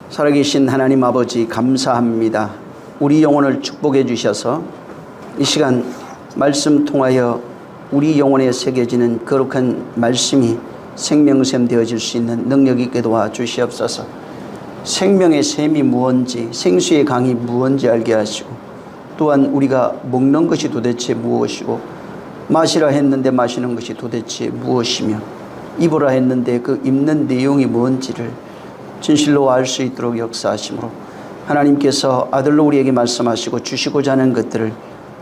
살아계신 하나님 아버지 감사합니다. 우리 영혼을 축복해 주셔서 이 시간 말씀 통하여 우리 영혼에 새겨지는 거룩한 말씀이 생명샘 되어질 수 있는 능력 있게 도와주시옵소서. 생명의 샘이 무언지, 생수의 강이 무언지 알게 하시고, 또한 우리가 먹는 것이 도대체 무엇이고, 마시라 했는데 마시는 것이 도대체 무엇이며, 입으라 했는데 그 입는 내용이 무언지를 진실로 알 수 있도록 역사하심으로 하나님께서 아들로 우리에게 말씀하시고 주시고자 하는 것들을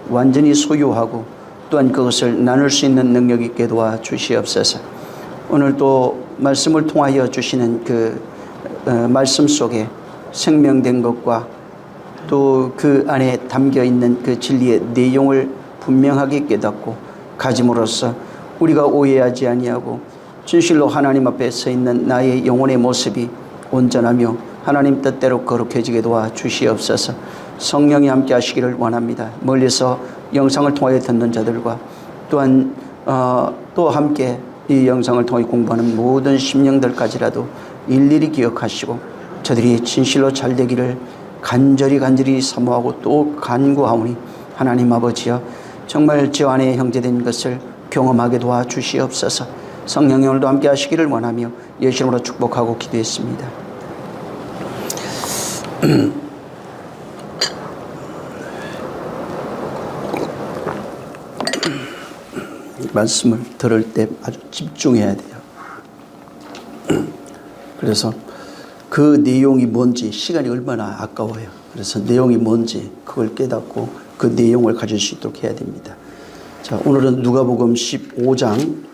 완전히 소유하고 또한 그것을 나눌 수 있는 능력 있게 도와주시옵소서. 오늘 또 말씀을 통하여 주시는 그 말씀 속에 생명된 것과 또 그 안에 담겨 있는 그 진리의 내용을 분명하게 깨닫고 가짐으로써 우리가 오해하지 아니하고 진실로 하나님 앞에 서 있는 나의 영혼의 모습이 온전하며 하나님 뜻대로 거룩해지게 도와주시옵소서. 성령이 함께 하시기를 원합니다. 멀리서 영상을 통하여 듣는 자들과 또한 또 함께 이 영상을 통해 공부하는 모든 심령들까지라도 일일이 기억하시고 저들이 진실로 잘 되기를 간절히 사모하고 또 간구하오니 하나님 아버지여 정말 저 안에 형제된 것을 경험하게 도와주시옵소서. 성령이 오늘도 함께 하시기를 원하며 예수 이름으로 축복하고 기도했습니다. 말씀을 들을 때 아주 집중해야 돼요. 그래서 그 내용이 뭔지, 시간이 얼마나 아까워요. 그래서 내용이 뭔지 그걸 깨닫고 그 내용을 가질 수 있도록 해야 됩니다. 자, 오늘은 누가복음 15장,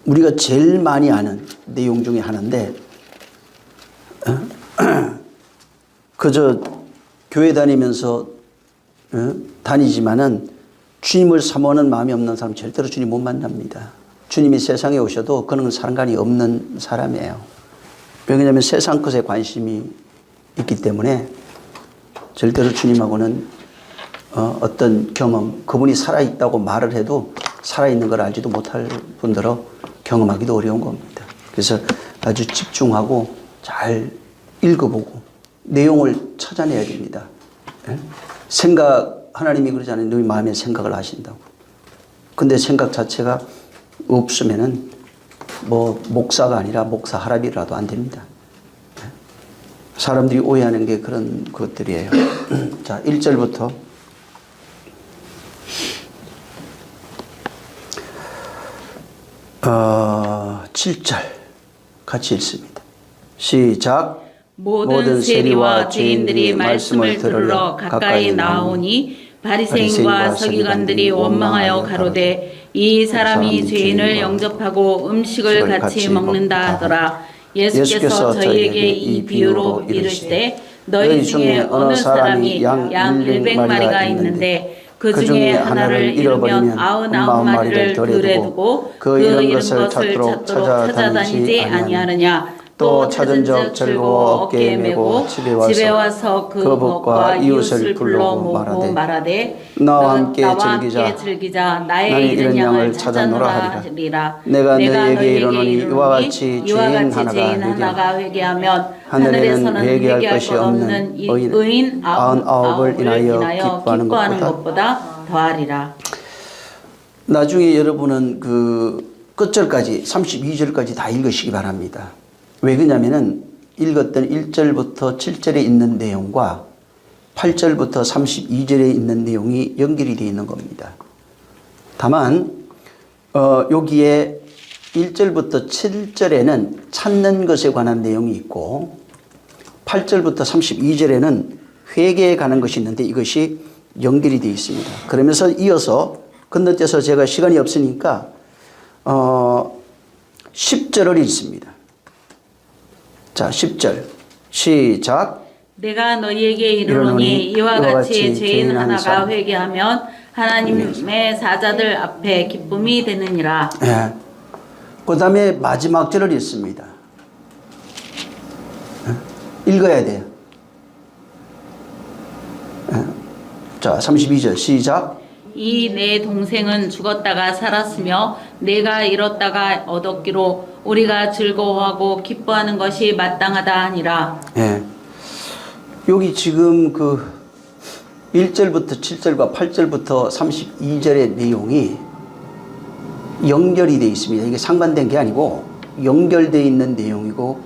우리가 제일 많이 아는 내용 중에 하나인데, 그저 교회 다니면서 다니지만은 주님을 사모하는 마음이 없는 사람 절대로 주님 못 만납니다. 주님이 세상에 오셔도 그는 상관이 없는 사람이에요. 왜냐하면 세상 것에 관심이 있기 때문에 절대로 주님하고는 어떤 경험, 그분이 살아있다고 말을 해도 살아있는 걸 알지도 못할 분들로 경험하기도 어려운 겁니다. 그래서 아주 집중하고 잘 읽어보고 내용을 찾아내야 됩니다. 생각, 하나님이 그러잖아요. 너희 마음의 생각을 아신다고. 근데 생각 자체가 없으면은 뭐 목사가 아니라 목사 할아비라도 안 됩니다. 사람들이 오해하는 게 그런 것들이에요. 자, 1절부터 7절 같이 읽습니다. 시작. 모든 세리와 죄인들이 말씀을 들으러 가까이 나오니 바리새인과 서기관들이 원망하여 가로되 이 사람이 죄인을 영접하고 음식을 같이 먹는다 하더라. 예수께서 저희에게 이 비유로 이르시되 너희 중에 어느 사람이 양 100마리가 있는데 그 중에 하나를 잃으면 99마리를 들에 두고 그 잃은 것을 찾도록 찾아다니지 아니하느냐. 또 찾은 적 즐거워 어깨에 메고 집에 와서 그 벗과 이웃을 불러 모으고 말하되 나와 함께 즐기자. 나의 잃은 양을 찾아노라 하리라. 내가 너희에게 이르노니 이와 같이 죄인 하나가 회개하면 하늘에서는 회개할 것이 없는 의인 99을 인하여 기뻐하는 것보다 더하리라. 나중에 여러분은 그 끝절까지 32절까지 다 읽으시기 바랍니다. 왜 그러냐면은 읽었던 1절부터 7절에 있는 내용과 8절부터 32절에 있는 내용이 연결이 되어 있는 겁니다. 다만 여기에 1절부터 7절에는 찾는 것에 관한 내용이 있고 8절부터 32절에는 회개에 관한 것이 있는데 이것이 연결이 되어 있습니다. 그러면서 이어서 건너뛰어서 제가 시간이 없으니까 10절을 읽습니다. 자, 10절 시작. 내가 너희에게 이르노니 이와 같이 죄인 하나가 회개하면 하나님의 사자들 앞에 기쁨이 되느니라. 네. 그 다음에 마지막 절을 읽습니다. 읽어야 돼요. 자, 32절 시작. 이 내 동생은 죽었다가 살았으며 내가 잃었다가 얻었기로 우리가 즐거워하고 기뻐하는 것이 마땅하다 하니라. 예. 여기 지금 그 1절부터 7절과 8절부터 32절의 내용이 연결이 되어 있습니다. 이게 상반된 게 아니고 연결되어 있는 내용이고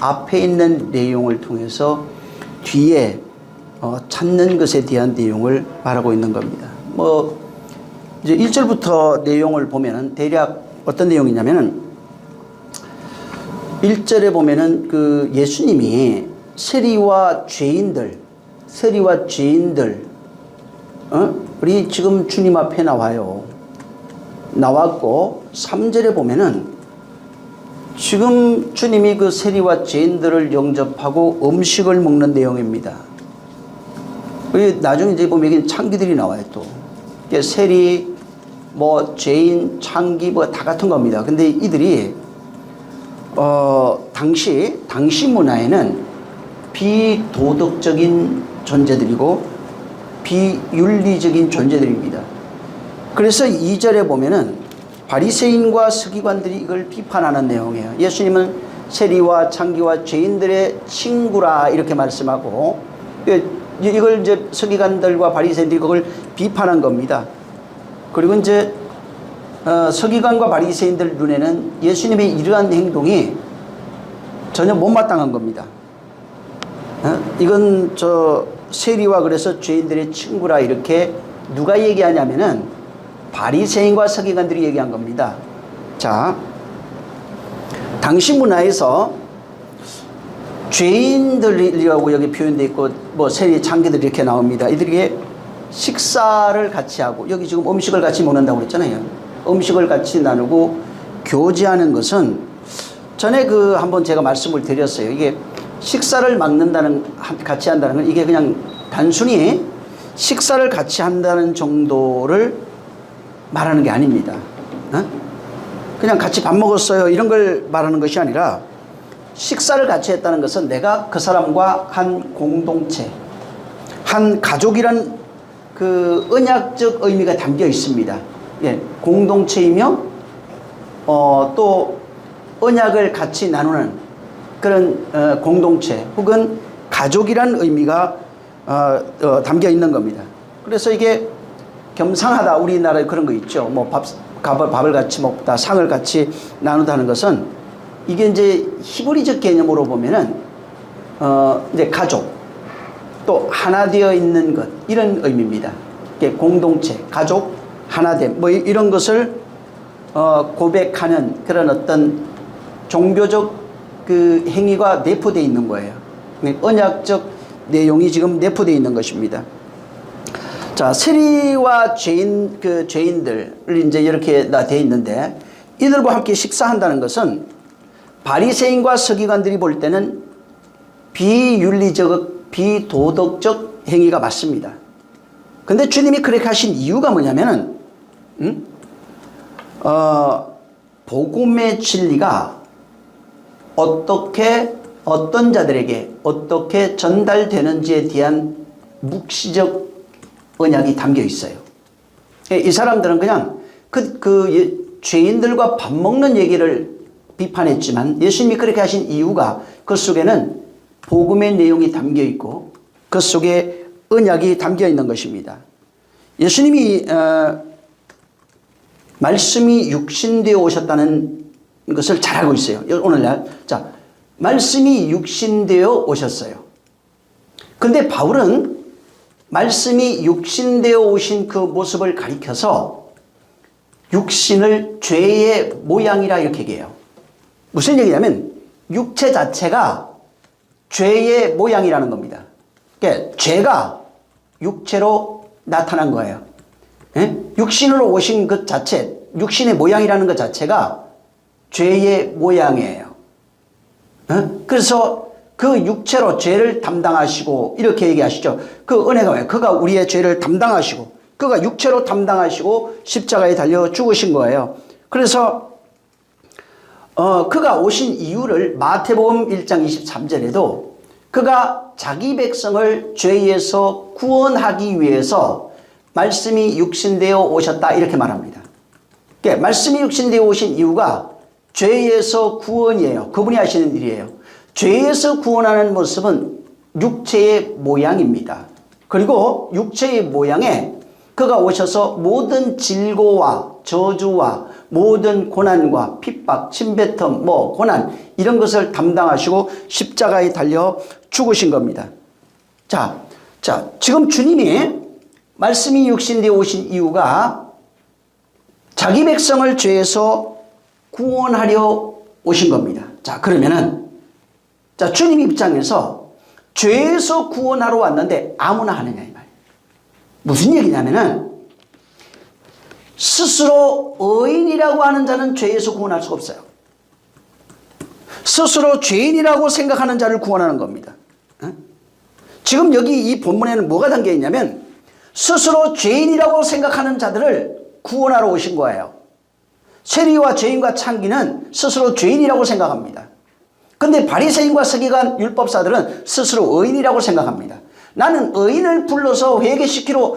앞에 있는 내용을 통해서 뒤에 찾는 것에 대한 내용을 말하고 있는 겁니다. 뭐 이제 1절부터 내용을 보면은 대략 어떤 내용이냐면은 1절에 보면은 그 예수님이 세리와 죄인들 우리 지금 주님 앞에 나왔고 3절에 보면은 지금 주님이 그 세리와 죄인들을 영접하고 음식을 먹는 내용입니다. 나중에 이제 보면 여기 창기들이 나와요 또. 세리, 뭐 죄인, 창기 뭐 다 같은 겁니다. 근데 이들이 당시 문화에는 비도덕적인 존재들이고 비윤리적인 존재들입니다. 그래서 2절에 보면은 바리새인과 서기관들이 이걸 비판하는 내용이에요. 예수님은 세리와 창기와 죄인들의 친구라 이렇게 말씀하고 이걸 이제 서기관들과 바리새인들이 그걸 비판한 겁니다. 그리고 이제 서기관과 바리새인들 눈에는 예수님의 이러한 행동이 전혀 못마땅한 겁니다. 이건 세리와 그래서 죄인들의 친구라 이렇게 누가 얘기하냐면은 바리새인과 서기관들이 얘기한 겁니다. 자, 당시 문화에서 죄인들이라고 여기 표현되어 있고 뭐 세리, 창기들 이렇게 나옵니다. 이들에게 식사를 같이 하고 여기 지금 음식을 같이 먹는다고 그랬잖아요. 음식을 같이 나누고 교제하는 것은 전에 한번 제가 말씀을 드렸어요. 이게 식사를 같이 한다는 건 이게 그냥 단순히 식사를 같이 한다는 정도를 말하는 게 아닙니다. 그냥 같이 밥 먹었어요 이런 걸 말하는 것이 아니라 식사를 같이 했다는 것은 내가 그 사람과 한 공동체, 한 가족이란 그 언약적 의미가 담겨 있습니다. 예, 공동체이며 또 언약을 같이 나누는 그런 공동체 혹은 가족이란 의미가 담겨 있는 겁니다. 그래서 이게 겸상하다 우리나라에 그런 거 있죠. 뭐 밥을 같이 먹다 상을 같이 나누다는 것은 이게 이제 히브리적 개념으로 보면은 이제 가족 또 하나 되어 있는 것 이런 의미입니다. 공동체, 가족, 하나됨 뭐 이런 것을 고백하는 그런 어떤 종교적 그 행위가 내포되어 있는 거예요. 언약적 내용이 지금 내포되어 있는 것입니다. 자, 세리와 죄인들을 이제 이렇게 다 되어 있는데 이들과 함께 식사한다는 것은 바리새인과 서기관들이 볼 때는 비윤리적, 비도덕적 행위가 맞습니다. 근데 주님이 그렇게 하신 이유가 뭐냐면은, 복음의 진리가 어떤 자들에게 어떻게 전달되는지에 대한 묵시적 언약이 담겨 있어요. 이 사람들은 그냥 죄인들과 밥 먹는 얘기를 비판했지만 예수님이 그렇게 하신 이유가 그 속에는 복음의 내용이 담겨 있고 그 속에 언약이 담겨 있는 것입니다. 예수님이 말씀이 육신되어 오셨다는 것을 잘 알고 있어요. 오늘날 자, 말씀이 육신되어 오셨어요. 근데 바울은 말씀이 육신되어 오신 그 모습을 가리켜서 육신을 죄의 모양이라 이렇게 얘기해요. 무슨 얘기냐면 육체 자체가 죄의 모양이라는 겁니다. 그러니까 죄가 육체로 나타난 거예요. 예? 육신으로 오신 것 자체, 육신의 모양이라는 것 자체가 죄의 모양이에요. 그래서 그 육체로 죄를 담당하시고 이렇게 얘기하시죠. 그 은혜가 왜? 그가 우리의 죄를 담당하시고 그가 육체로 담당하시고 십자가에 달려 죽으신 거예요. 그래서 그가 오신 이유를 마태복음 1장 23절에도 그가 자기 백성을 죄에서 구원하기 위해서 말씀이 육신되어 오셨다 이렇게 말합니다. 그러니까 말씀이 육신되어 오신 이유가 죄에서 구원이에요. 그분이 하시는 일이에요. 죄에서 구원하는 모습은 육체의 모양입니다. 그리고 육체의 모양에 그가 오셔서 모든 질고와 저주와 모든 고난과 핍박, 침뱉음, 고난 이런 것을 담당하시고 십자가에 달려 죽으신 겁니다. 자, 지금 주님이 말씀이 육신되어 오신 이유가 자기 백성을 죄에서 구원하려 오신 겁니다. 자, 그러면은 주님 입장에서 죄에서 구원하러 왔는데 아무나 하느냐 이 말이에요. 무슨 얘기냐면은 스스로 의인이라고 하는 자는 죄에서 구원할 수가 없어요. 스스로 죄인이라고 생각하는 자를 구원하는 겁니다. 지금 여기 이 본문에는 뭐가 담겨 있냐면 스스로 죄인이라고 생각하는 자들을 구원하러 오신 거예요. 세리와 죄인과 창기는 스스로 죄인이라고 생각합니다. 근데 바리새인과 서기관 율법사들은 스스로 의인이라고 생각합니다. 나는 의인을 불러서 회개시키러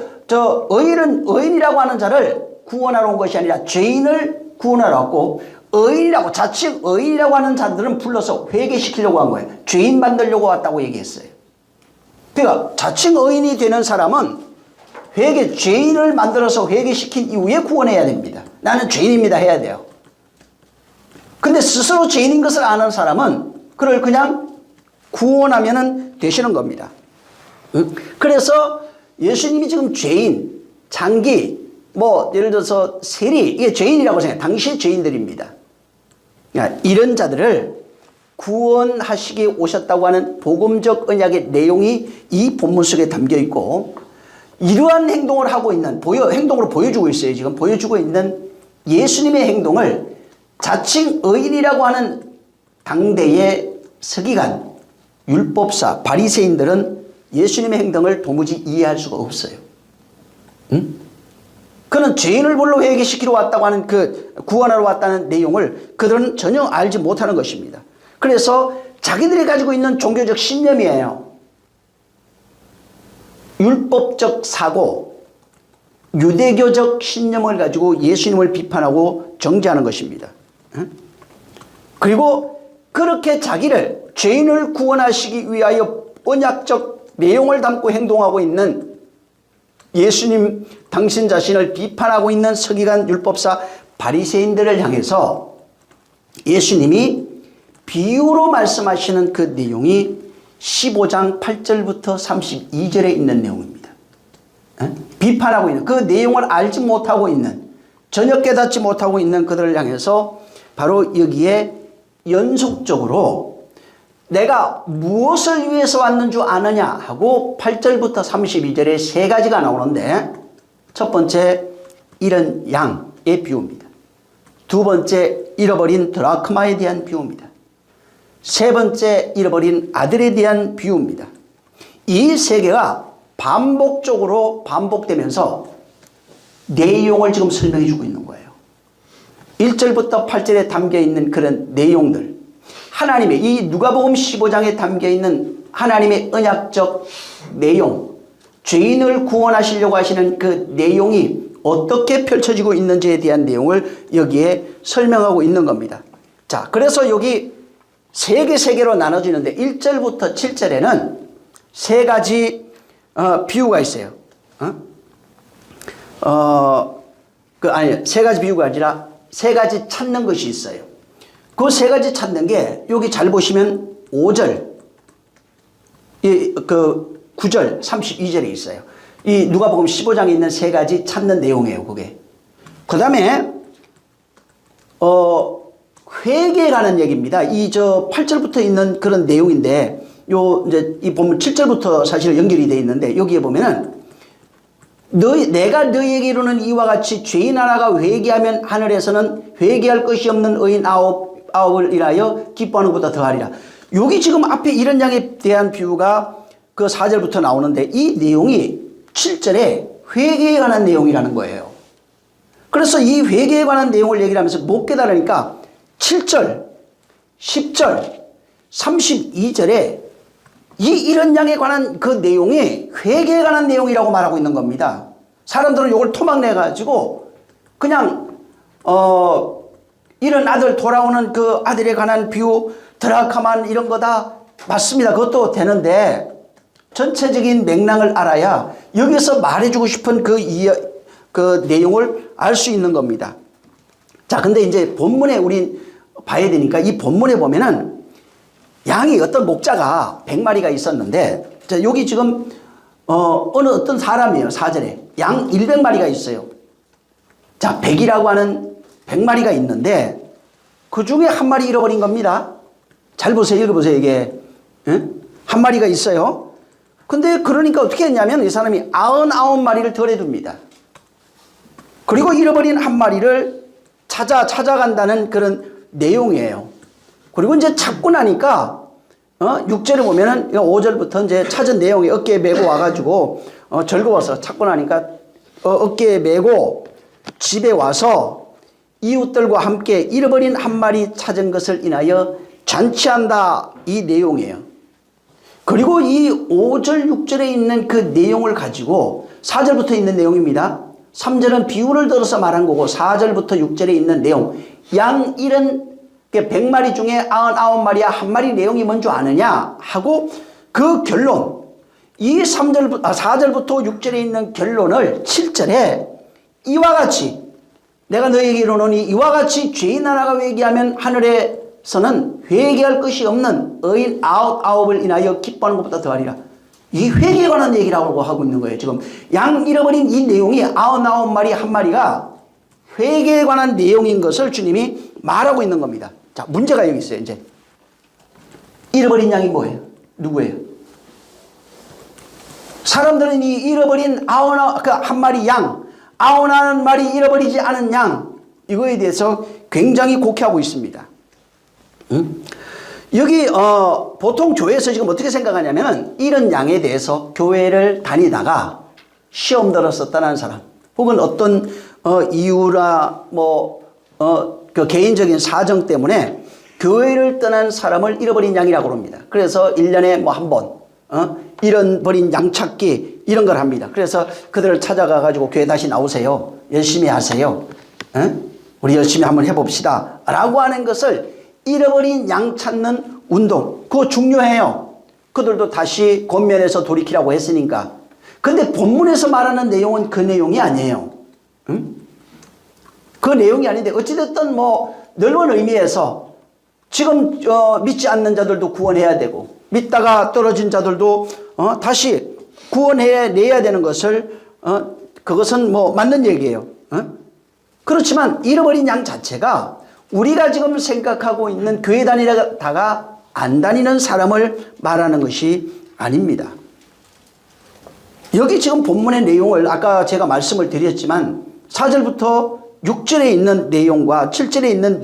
의인은 의인이라고 하는 자를 구원하러 온 것이 아니라 죄인을 구원하러 왔고 의인이라고 자칭 의인이라고 하는 자들은 불러서 회개시키려고 한 거예요. 죄인 만들려고 왔다고 얘기했어요. 그러니까 자칭 의인이 되는 사람은 죄인을 만들어서 회개시킨 이후에 구원해야 됩니다. 나는 죄인입니다 해야 돼요. 근데 스스로 죄인인 것을 아는 사람은 그를 그냥 구원하면 되시는 겁니다. 그래서 예수님이 지금 죄인, 장기, 예를 들어서 세리, 이게 죄인이라고 생각해요. 당시의 죄인들입니다. 그러니까 이런 자들을 구원하시기 오셨다고 하는 복음적 언약의 내용이 이 본문 속에 담겨 있고 이러한 행동을 하고 있는, 행동으로 보여주고 있어요. 지금 보여주고 있는 예수님의 행동을 자칭 의인이라고 하는 당대의 서기관, 율법사, 바리새인들은 예수님의 행동을 도무지 이해할 수가 없어요. 그는 죄인을 불러 회개시키러 왔다고 하는 구원하러 왔다는 내용을 그들은 전혀 알지 못하는 것입니다. 그래서 자기들이 가지고 있는 종교적 신념이에요. 율법적 사고, 유대교적 신념을 가지고 예수님을 비판하고 정죄하는 것입니다. 그리고 그렇게 자기를 죄인을 구원하시기 위하여 언약적 내용을 담고 행동하고 있는 예수님 당신 자신을 비판하고 있는 서기관 율법사 바리새인들을 향해서 예수님이 비유로 말씀하시는 그 내용이 15장 8절부터 32절에 있는 내용입니다. 비판하고 있는 그 내용을 알지 못하고 있는, 전혀 깨닫지 못하고 있는 그들을 향해서 바로 여기에 연속적으로 내가 무엇을 위해서 왔는 줄 아느냐 하고 8절부터 32절에 세 가지가 나오는데, 첫 번째 잃은 양의 비유입니다. 두 번째 잃어버린 드라크마에 대한 비유입니다. 세 번째 잃어버린 아들에 대한 비유입니다. 이 세 개가 반복적으로 반복되면서 내용을 지금 설명해 주고 있는 거예요. 1절부터 8절에 담겨 있는 그런 내용들, 하나님의 이 누가복음 15장에 담겨 있는 하나님의 언약적 내용, 죄인을 구원하시려고 하시는 그 내용이 어떻게 펼쳐지고 있는지에 대한 내용을 여기에 설명하고 있는 겁니다. 자, 그래서 여기 세 개로 나눠지는데 1절부터 7절에는 세 가지 비유가 있어요. 세 가지 비유가 아니라 세 가지 찾는 것이 있어요. 그 세 가지 찾는 게 여기 잘 보시면 5절, 9절, 32절에 있어요. 이 누가복음 15장에 있는 세 가지 찾는 내용이에요, 그게. 그 다음에, 회개에 관한 얘기입니다. 8절부터 있는 그런 내용인데, 이제 이 보면 7절부터 사실 연결이 되어 있는데, 여기에 보면은, 내가 너희에게 이르는 이와 같이 죄인 하나가 회개하면 하늘에서는 회개할 것이 없는 의인 아홉을 인하여 기뻐하는 것보다 더하리라. 여기 지금 앞에 이런 양에 대한 비유가 그 4절부터 나오는데 이 내용이 7절에 회개에 관한 내용이라는 거예요. 그래서 이 회개에 관한 내용을 얘기를 하면서 못 깨달으니까 7절, 10절, 32절에 이런 양에 관한 그 내용이 회개에 관한 내용이라고 말하고 있는 겁니다. 사람들은 이걸 토막내가지고 그냥 이런 아들 돌아오는 그 아들에 관한 비유 드라카만 이런 거 다 맞습니다. 그것도 되는데 전체적인 맥락을 알아야 여기서 말해주고 싶은 그 내용을 알 수 있는 겁니다. 자, 근데 이제 본문에 우린 봐야 되니까 이 본문에 보면은 양이 어떤 목자가 100마리가 있었는데, 자, 여기 지금 어떤 사람이에요. 4절에 양 100마리가 있어요. 자, 100이라고 하는 100마리가 있는데 그 중에 한 마리 잃어버린 겁니다. 잘 보세요. 읽어보세요. 이게 한 마리가 있어요. 근데 그러니까 어떻게 했냐면 이 사람이 99마리를 덜해둡니다. 그리고 잃어버린 한 마리를 찾아간다는 그런 내용이에요. 그리고 이제 찾고 나니까 6절을 보면은 5절부터 이제 찾은 내용이 어깨에 메고 와가지고 즐거워서 찾고 나니까 어깨에 메고 집에 와서 이웃들과 함께 잃어버린 한 마리 찾은 것을 인하여 잔치한다, 이 내용이에요. 그리고 이 5절 6절에 있는 그 내용을 가지고 4절부터 있는 내용입니다. 3절은 비유를 들어서 말한 거고 4절부터 6절에 있는 내용, 양 잃은 100마리 중에 99마리야 한 마리 내용이 뭔지 아느냐 하고 그 결론, 이 4절부터 6절에 있는 결론을 7절에 이와 같이 내가 너에게 이르노니 이와 같이 죄인 하나가 회개하면 하늘에서는 회개할 것이 없는 의인 99을 인하여 기뻐하는 것보다 더하리라. 이 회개에 관한 얘기라고 하고 있는 거예요. 지금 양 잃어버린 이 내용이 99마리 한 마리가 회개에 관한 내용인 것을 주님이 말하고 있는 겁니다. 자, 문제가 여기 있어요. 이제 잃어버린 양이 뭐예요? 누구예요? 사람들은 이 잃어버린 한 마리 양, 99마리 잃어버리지 않은 양, 이거에 대해서 굉장히 곡해하고 있습니다. 여기 보통 교회에서 지금 어떻게 생각하냐면 이런 양에 대해서 교회를 다니다가 시험 들었었다는 사람, 혹은 어떤 이유나 그 개인적인 사정 때문에 교회를 떠난 사람을 잃어버린 양이라고 합니다. 그래서 1년에 한 번 잃어버린 양 찾기 이런 걸 합니다. 그래서 그들을 찾아가 가지고 교회 다시 나오세요. 열심히 하세요. 우리 열심히 한번 해봅시다 라고 하는 것을 잃어버린 양 찾는 운동, 그거 중요해요. 그들도 다시 권면에서 돌이키라고 했으니까. 근데 본문에서 말하는 내용은 그 내용이 아니에요. 그 내용이 아닌데 어찌됐든 넓은 의미에서 지금 믿지 않는 자들도 구원해야 되고 믿다가 떨어진 자들도 다시 구원해내야 되는 것을 그것은 맞는 얘기예요. 그렇지만 잃어버린 양 자체가 우리가 지금 생각하고 있는 교회 다니다가 안 다니는 사람을 말하는 것이 아닙니다. 여기 지금 본문의 내용을 아까 제가 말씀을 드렸지만 4절부터 6절에 있는 내용과 7절에 있는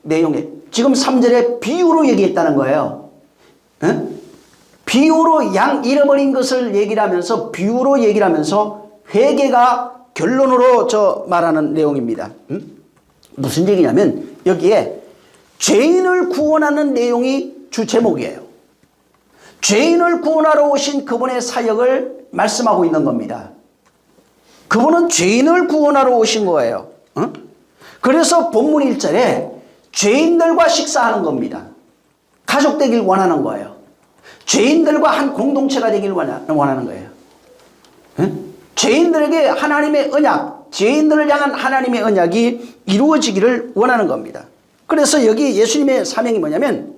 내용에 지금 3절에 비유로 얘기했다는 거예요. 비유로 양 잃어버린 것을 얘기를 하면서 비유로 얘기를 하면서 회개가 결론으로 말하는 내용입니다. 무슨 얘기냐면 여기에 죄인을 구원하는 내용이 주 제목이에요. 죄인을 구원하러 오신 그분의 사역을 말씀하고 있는 겁니다. 그분은 죄인을 구원하러 오신 거예요. 그래서 본문 1절에 죄인들과 식사하는 겁니다. 가족 되길 원하는 거예요. 죄인들과 한 공동체가 되길 원하는 거예요. 죄인들에게 하나님의 언약, 죄인들을 향한 하나님의 언약이 이루어지기를 원하는 겁니다. 그래서 여기 예수님의 사명이 뭐냐면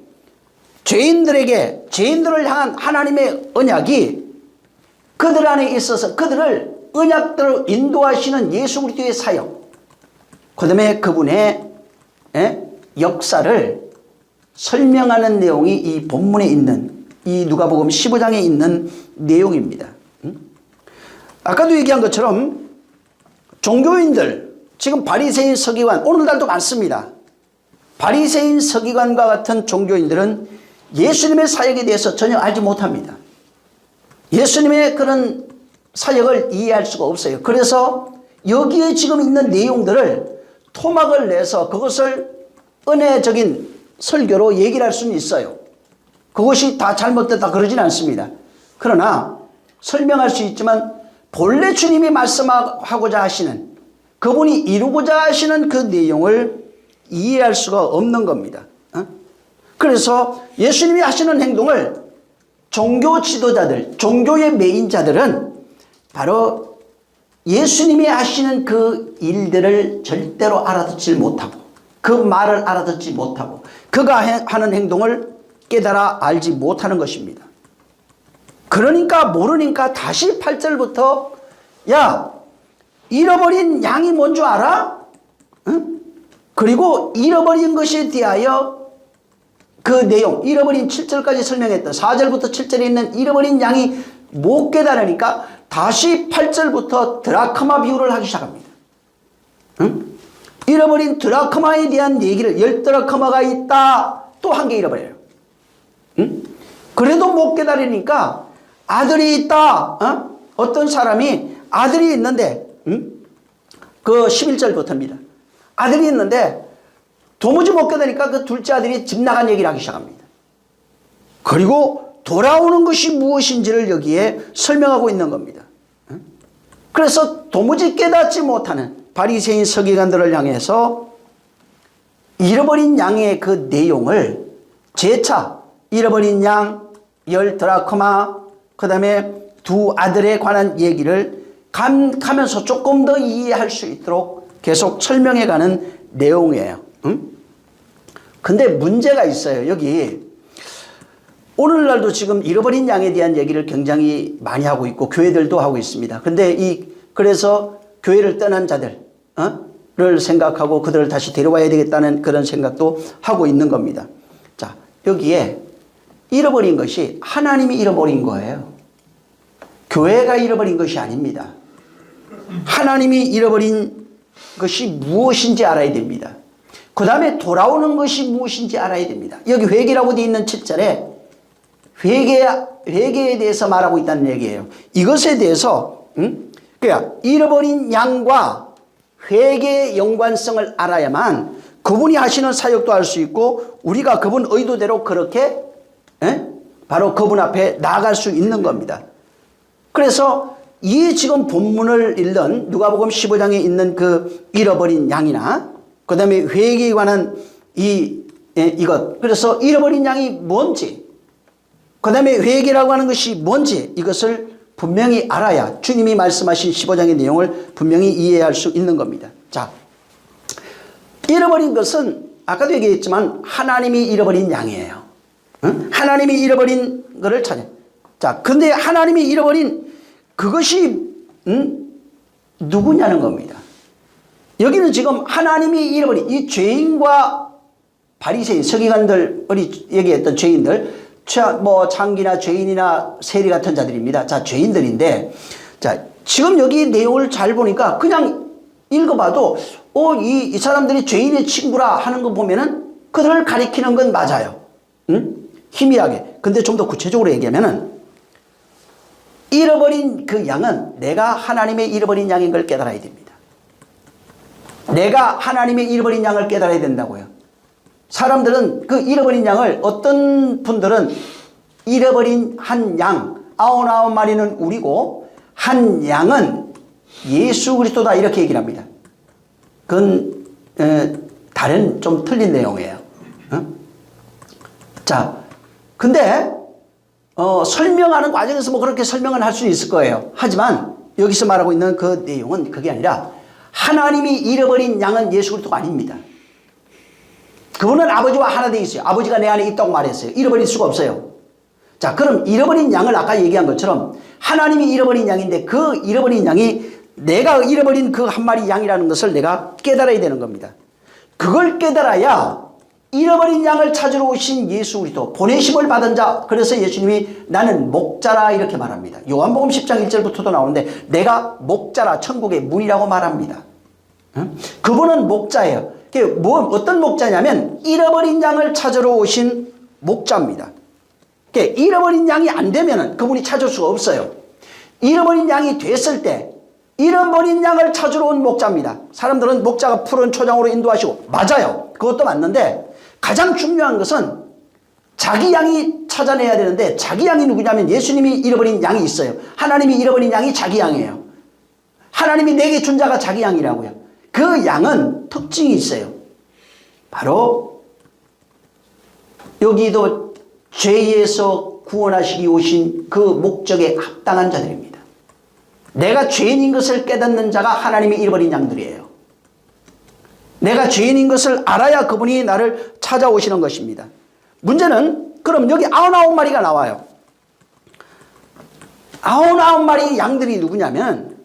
죄인들을 향한 하나님의 언약이 그들 안에 있어서 그들을 언약대로 인도하시는 예수 그리스도의 사역, 그 다음에 그분의 역사를 설명하는 내용이 이 본문에 있는 이 누가복음 15장에 있는 내용입니다. 아까도 얘기한 것처럼 종교인들, 지금 바리새인 서기관, 오늘날도 많습니다. 바리새인 서기관과 같은 종교인들은 예수님의 사역에 대해서 전혀 알지 못합니다. 예수님의 그런 사역을 이해할 수가 없어요. 그래서 여기에 지금 있는 내용들을 토막을 내서 그것을 은혜적인 설교로 얘기를 할 수는 있어요. 그것이 다 잘못됐다 그러진 않습니다. 그러나 설명할 수 있지만 본래 주님이 말씀하고자 하시는, 그분이 이루고자 하시는 그 내용을 이해할 수가 없는 겁니다. 그래서 예수님이 하시는 행동을 종교 지도자들, 종교의 메인자들은 바로 예수님이 하시는 그 일들을 절대로 알아듣지 못하고 그 말을 알아듣지 못하고 그가 하는 행동을 깨달아 알지 못하는 것입니다. 그러니까 모르니까 다시 8절부터 야, 잃어버린 양이 뭔 줄 알아? 응? 그리고 잃어버린 것에 대하여 그 내용, 잃어버린 7절까지 설명했던 4절부터 7절에 있는 잃어버린 양이 못 깨달으니까 다시 8절부터 드라크마 비유를 하기 시작합니다. 응? 잃어버린 드라크마에 대한 얘기를 10드라크마가 있다. 또 한 개 잃어버려요. 응? 그래도 못 깨달으니까 아들이 있다. 어떤 사람이 아들이 있는데 그 11절부터입니다. 아들이 있는데 도무지 못 깨달으니까 그 둘째 아들이 집 나간 얘기를 하기 시작합니다. 그리고 돌아오는 것이 무엇인지를 여기에 설명하고 있는 겁니다. 그래서 도무지 깨닫지 못하는 바리새인 서기관들을 향해서 잃어버린 양의 그 내용을 재차 잃어버린 양, 10드라크마, 그 다음에 두 아들에 관한 얘기를 가면서 조금 더 이해할 수 있도록 계속 설명해가는 내용이에요. 근데 문제가 있어요. 여기 오늘날도 지금 잃어버린 양에 대한 얘기를 굉장히 많이 하고 있고 교회들도 하고 있습니다. 근데 그래서 교회를 떠난 자들을 생각하고 그들을 다시 데려와야 되겠다는 그런 생각도 하고 있는 겁니다. 자, 여기에 잃어버린 것이 하나님이 잃어버린 거예요. 교회가 잃어버린 것이 아닙니다. 하나님이 잃어버린 것이 무엇인지 알아야 됩니다. 그 다음에 돌아오는 것이 무엇인지 알아야 됩니다. 여기 회개라고 되어 있는 7절에 회개에 대해서 말하고 있다는 얘기예요. 이것에 대해서 그러니까 잃어버린 양과 회개의 연관성을 알아야만 그분이 하시는 사역도 할 수 있고 우리가 그분 의도대로 그렇게 바로 그분 앞에 나아갈 수 있는 겁니다. 그래서 이 지금 본문을 읽는 누가복음 15장에 있는 그 잃어버린 양이나 그 다음에 회개에 관한 이것, 그래서 잃어버린 양이 뭔지, 그 다음에 회개라고 하는 것이 뭔지 이것을 분명히 알아야 주님이 말씀하신 15장의 내용을 분명히 이해할 수 있는 겁니다. 자, 잃어버린 것은 아까도 얘기했지만 하나님이 잃어버린 양이에요. 하나님이 잃어버린 것을 찾아. 자, 근데 하나님이 잃어버린 그것이 누구냐는 겁니다. 여기는 지금 하나님이 잃어버린 이 죄인과 바리새인 서기관들이 얘기했던 죄인들, 뭐 창기나 죄인이나 세리 같은 자들입니다. 자, 죄인들인데, 자, 지금 여기 내용을 잘 보니까 그냥 읽어봐도 이 사람들이 죄인의 친구라 하는 거 보면은 그들을 가리키는 건 맞아요. 희미하게. 근데 좀 더 구체적으로 얘기하면은 잃어버린 그 양은 내가 하나님의 잃어버린 양인 걸 깨달아야 됩니다. 내가 하나님의 잃어버린 양을 깨달아야 된다고요. 사람들은 그 잃어버린 양을 어떤 분들은 잃어버린 한 양, 99마리는 우리고 한 양은 예수 그리스도다 이렇게 얘기를 합니다. 그건 다른 좀 틀린 내용이에요. 자, 근데 설명하는 과정에서 뭐 그렇게 설명을 할 수 있을 거예요. 하지만 여기서 말하고 있는 그 내용은 그게 아니라 하나님이 잃어버린 양은 예수 그리스도가 아닙니다. 그분은 아버지와 하나 되어 있어요. 아버지가 내 안에 있다고 말했어요. 잃어버릴 수가 없어요. 자, 그럼 잃어버린 양을 아까 얘기한 것처럼 하나님이 잃어버린 양인데 그 잃어버린 양이 내가 잃어버린 그 한 마리 양이라는 것을 내가 깨달아야 되는 겁니다. 그걸 깨달아야 잃어버린 양을 찾으러 오신 예수 그리스도 보내심을 받은 자, 그래서 예수님이 나는 목자라 이렇게 말합니다. 요한복음 10장 1절부터도 나오는데 내가 목자라 천국의 문이라고 말합니다. 그분은 목자예요. 어떤 목자냐면 잃어버린 양을 찾으러 오신 목자입니다. 잃어버린 양이 안 되면 그분이 찾을 수가 없어요. 잃어버린 양이 됐을 때 잃어버린 양을 찾으러 온 목자입니다. 사람들은 목자가 푸른 초장으로 인도하시고 맞아요. 그것도 맞는데 가장 중요한 것은 자기 양이 찾아내야 되는데 자기 양이 누구냐면 예수님이 잃어버린 양이 있어요. 하나님이 잃어버린 양이 자기 양이에요. 하나님이 내게 준 자가 자기 양이라고요. 그 양은 특징이 있어요. 바로 여기도 죄에서 구원하시기 오신 그 목적에 합당한 자들입니다. 내가 죄인인 것을 깨닫는 자가 하나님이 잃어버린 양들이에요. 내가 죄인인 것을 알아야 그분이 나를 찾아오시는 것입니다. 문제는 그럼 여기 99마리가 나와요. 99마리 양들이 누구냐면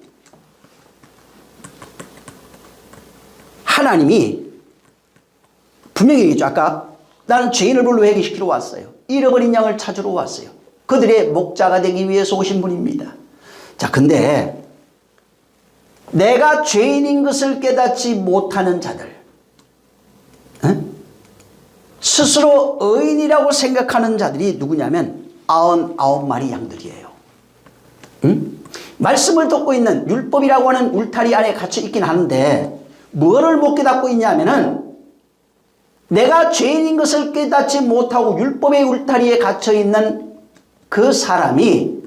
하나님이 분명히 얘기했죠. 아까 나는 죄인을 불러 회개시키러 왔어요. 잃어버린 양을 찾으러 왔어요. 그들의 목자가 되기 위해서 오신 분입니다. 자, 근데 내가 죄인인 것을 깨닫지 못하는 자들, 스스로 의인이라고 생각하는 자들이 누구냐면 99마리 양들이에요. 말씀을 듣고 있는 율법이라고 하는 울타리 안에 갇혀 있긴 하는데 뭐를 못 깨닫고 있냐면은 내가 죄인인 것을 깨닫지 못하고 율법의 울타리에 갇혀 있는 그 사람이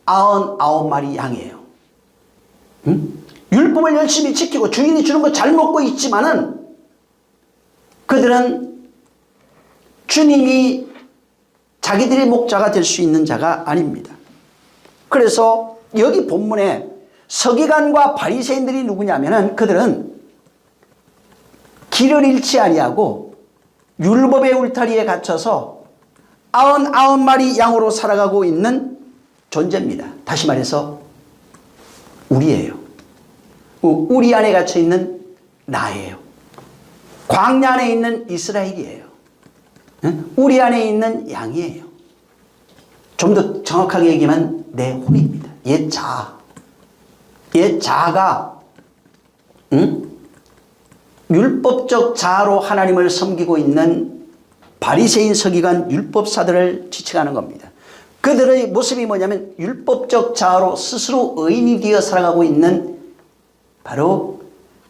99마리 양이에요. 율법을 열심히 지키고 주인이 주는 거 잘 먹고 있지만은 그들은 주님이 자기들의 목자가 될 수 있는 자가 아닙니다. 그래서 여기 본문에 서기관과 바리새인들이 누구냐면은 그들은 길을 잃지 아니하고 율법의 울타리에 갇혀서 99마리 양으로 살아가고 있는 존재입니다. 다시 말해서 우리예요. 우리 안에 갇혀 있는 나예요. 광야 안에 있는 이스라엘이에요. 우리 안에 있는 양이에요. 좀 더 정확하게 얘기하면 내 혼입니다. 옛 자아. 옛 자아가 율법적 자아로 하나님을 섬기고 있는 바리새인 서기관 율법사들을 지칭하는 겁니다. 그들의 모습이 뭐냐면 율법적 자아로 스스로 의인이 되어 살아가고 있는 바로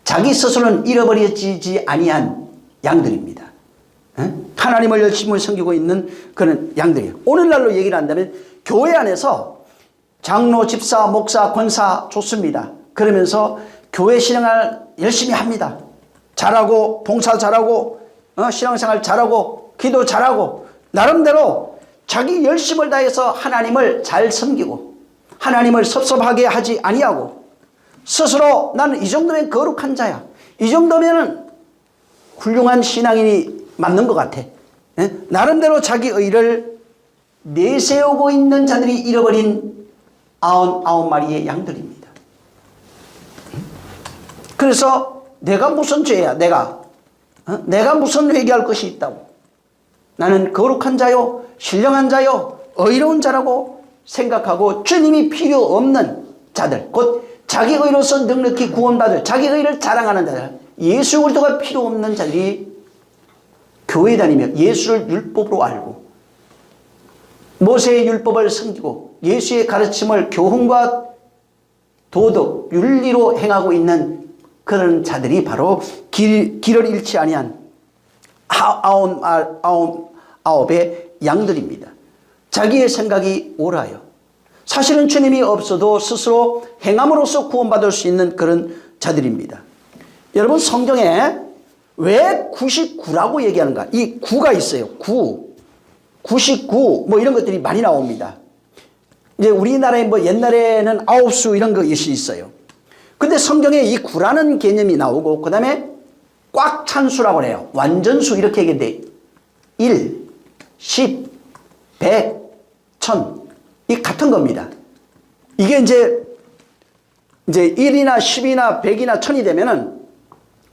자기 스스로는 잃어버려지지 아니한 양들입니다. 하나님을 열심히 섬기고 있는 그런 양들이에요. 오늘날로 얘기를 한다면 교회 안에서 장로, 집사, 목사, 권사 좋습니다. 그러면서 교회 신앙을 열심히 합니다. 잘하고 봉사 잘하고 신앙생활 잘하고 기도 잘하고 나름대로 자기 열심을 다해서 하나님을 잘 섬기고 하나님을 섭섭하게 하지 아니하고 스스로 나는 이 정도면 거룩한 자야. 이 정도면 훌륭한 신앙인이 맞는 것 같아. 나름대로 자기 의를 내세우고 있는 자들이 잃어버린 99마리의 양들입니다. 그래서 내가 무슨 죄야? 내가 무슨 회개할 것이 있다고? 나는 거룩한 자요, 신령한 자요, 의로운 자라고 생각하고 주님이 필요 없는 자들, 곧 자기 의로서 넉넉히 구원받을 자기 의를 자랑하는 자들, 예수 그리스도가 필요 없는 자들이 교회 다니며 예수를 율법으로 알고 모세의 율법을 섬기고 예수의 가르침을 교훈과 도덕, 윤리로 행하고 있는 그런 자들이 바로 길을 잃지 아니한 99의 양들입니다. 자기의 생각이 옳아요. 사실은 주님이 없어도 스스로 행함으로써 구원받을 수 있는 그런 자들입니다. 여러분 성경에 왜 99라고 얘기하는가? 이 9가 있어요. 99 뭐 이런 것들이 많이 나옵니다. 이제 우리나라에 뭐 옛날에는 9수 이런 것이 있어요. 근데 성경에 이 9라는 개념이 나오고 그 다음에 꽉 찬 수라고 해요. 완전수 이렇게 얘기했는데 1, 10, 100, 1000 이 같은 겁니다. 이게 이제 1이나 10이나 100이나 1000이 되면은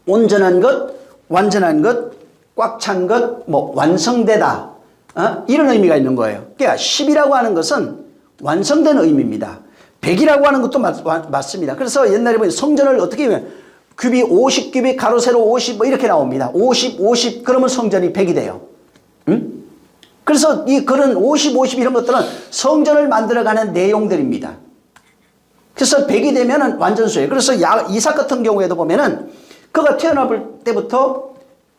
온전한 것, 완전한 것, 꽉 찬 것, 뭐 완성되다 이런 의미가 있는 거예요. 그러니까 10이라고 하는 것은 완성된 의미입니다. 100이라고 하는 것도 맞습니다. 그래서 옛날에 보면 성전을 어떻게 하면 큐빅 50큐빅 가로 세로 50 뭐 이렇게 나옵니다. 50 그러면 성전이 100이 돼요. 그래서 이 그런 50 이런 것들은 성전을 만들어가는 내용들입니다. 그래서 100이 되면은 완전수예요. 그래서 이삭 같은 경우에도 보면은 그가 태어날 때부터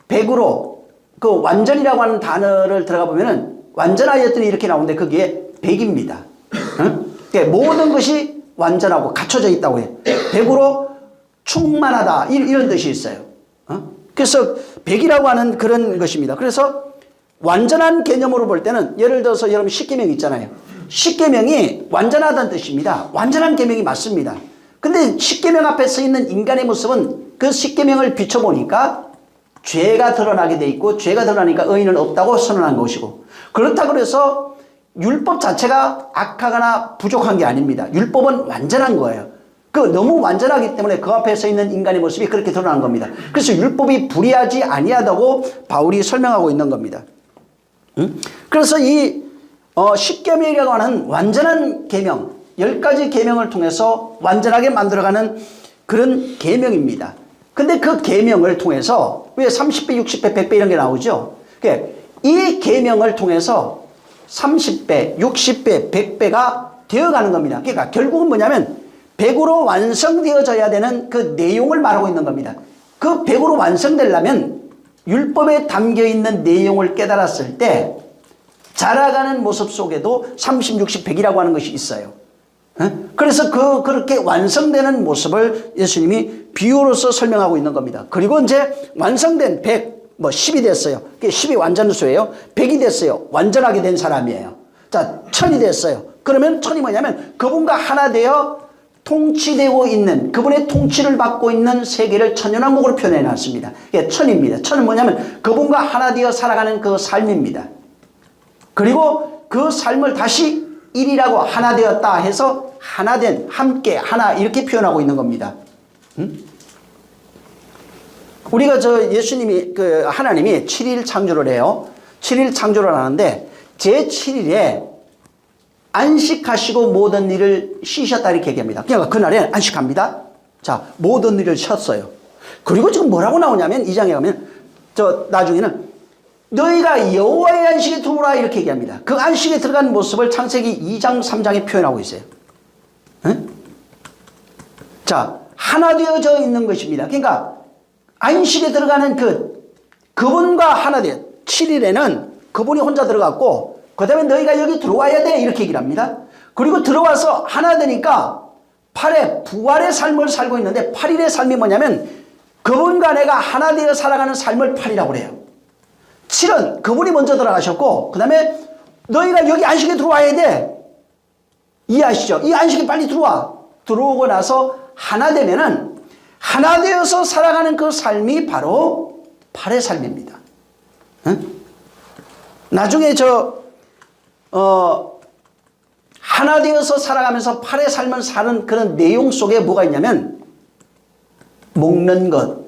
100으로 그 완전이라고 하는 단어를 들어가 보면은 완전하였더니 이렇게 나오는데 그게 100입니다. 그러니까 모든 것이 완전하고 갖춰져 있다고 해요. 100으로 충만하다 이런 뜻이 있어요. 그래서 100이라고 하는 그런 것입니다. 그래서 완전한 개념으로 볼 때는 예를 들어서 여러분 십계명 있잖아요. 십계명이 완전하다는 뜻입니다. 완전한 계명이 맞습니다. 근데 십계명 앞에 서 있는 인간의 모습은 그 십계명을 비춰보니까 죄가 드러나게 돼 있고 죄가 드러나니까 의인은 없다고 선언한 것이고 그렇다고 해서 율법 자체가 악하거나 부족한 게 아닙니다. 율법은 완전한 거예요. 그 너무 완전하기 때문에 그 앞에 서 있는 인간의 모습이 그렇게 드러난 겁니다. 그래서 율법이 불의하지 아니하다고 바울이 설명하고 있는 겁니다. 그래서 이 십계명이라고 하는 완전한 계명 10가지 계명을 통해서 완전하게 만들어가는 그런 계명입니다. 근데 그 계명을 통해서 왜 30배, 60배, 100배 이런 게 나오죠? 이 계명을 통해서 30배, 60배, 100배가 되어가는 겁니다. 그러니까 결국은 뭐냐면 100으로 완성되어져야 되는 그 내용을 말하고 있는 겁니다. 그 100으로 완성되려면 율법에 담겨있는 내용을 깨달았을 때 자라가는 모습 속에도 30, 60, 100이라고 하는 것이 있어요. 그래서 그렇게 완성되는 모습을 예수님이 비유로서 설명하고 있는 겁니다. 그리고 이제 완성된 100, 10이 됐어요. 10이 완전수예요. 100이 됐어요. 완전하게 된 사람이에요. 자, 1000이 됐어요. 그러면 1000이 뭐냐면 그분과 하나 되어 통치되고 있는, 그분의 통치를 받고 있는 세계를 천연왕국으로 표현해 놨습니다. 이게 1000입니다. 1000은 뭐냐면 그분과 하나 되어 살아가는 그 삶입니다. 그리고 그 삶을 다시 일이라고 하나 되었다 해서 하나 된, 함께, 하나 이렇게 표현하고 있는 겁니다. 우리가 예수님이, 하나님이 7일 창조를 해요. 7일 창조를 하는데 제7일에 안식하시고 모든 일을 쉬셨다 이렇게 얘기합니다. 그러니까 그날에 안식합니다. 자, 모든 일을 쉬었어요. 그리고 지금 뭐라고 나오냐면 2장에 가면 나중에는 너희가 여호와의 안식에 들어오라 이렇게 얘기합니다. 그 안식에 들어간 모습을 창세기 2장 3장에 표현하고 있어요. 응? 자, 하나 되어져 있는 것입니다. 그러니까 안식에 들어가는 그분과 하나 되어 7일에는 그분이 혼자 들어갔고 그 다음에 너희가 여기 들어와야 돼 이렇게 얘기를 합니다. 그리고 들어와서 하나 되니까 8의 부활의 삶을 살고 있는데 8일의 삶이 뭐냐면 그분과 내가 하나 되어 살아가는 삶을 8이라고 그래요. 7은 그분이 먼저 들어가셨고 그 다음에 너희가 여기 안식에 들어와야 돼. 이해하시죠? 이 안식에 빨리 들어와. 들어오고 나서 하나 되면은 하나 되어서 살아가는 그 삶이 바로 8의 삶입니다. 응? 나중에 하나 되어서 살아가면서 8의 삶을 사는 그런 내용 속에 뭐가 있냐면 먹는 것,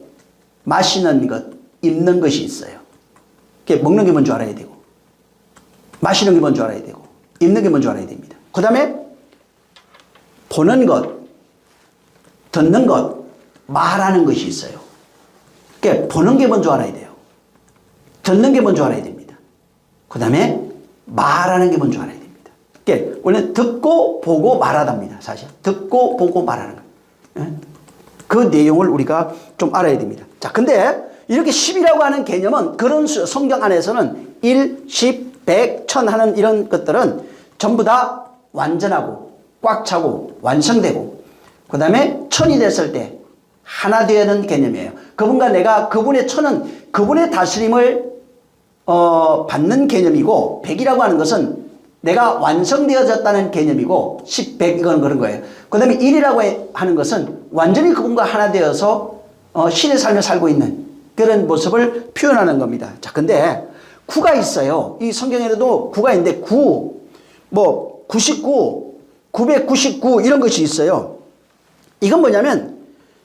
마시는 것, 입는 것이 있어요. 먹는 게 뭔지 알아야 되고 마시는 게 뭔지 알아야 되고 입는 게 뭔지 알아야 됩니다. 그 다음에 보는 것, 듣는 것, 말하는 것이 있어요. 보는 게 뭔지 알아야 돼요. 듣는 게 뭔지 알아야 됩니다. 그 다음에 말하는 게 뭔지 알아야 됩니다. 원래 듣고 보고 말하답니다. 사실 듣고 보고 말하는 것. 그 내용을 우리가 좀 알아야 됩니다. 자, 근데 이렇게 10이라고 하는 개념은 그런 성경 안에서는 1, 10, 100, 1000 하는 이런 것들은 전부 다 완전하고 꽉 차고 완성되고 그 다음에 1000이 됐을 때 하나 되는 개념이에요. 그분과 내가 그분의 1000은 그분의 다스림을 받는 개념이고 100이라고 하는 것은 내가 완성되어졌다는 개념이고 10, 100 이건 그런 거예요. 그 다음에 1이라고 하는 것은 완전히 그분과 하나 되어서 신의 삶을 살고 있는 그런 모습을 표현하는 겁니다. 자, 근데 9가 있어요. 이 성경에도 9가 있는데 9, 99, 999 이런 것이 있어요. 이건 뭐냐면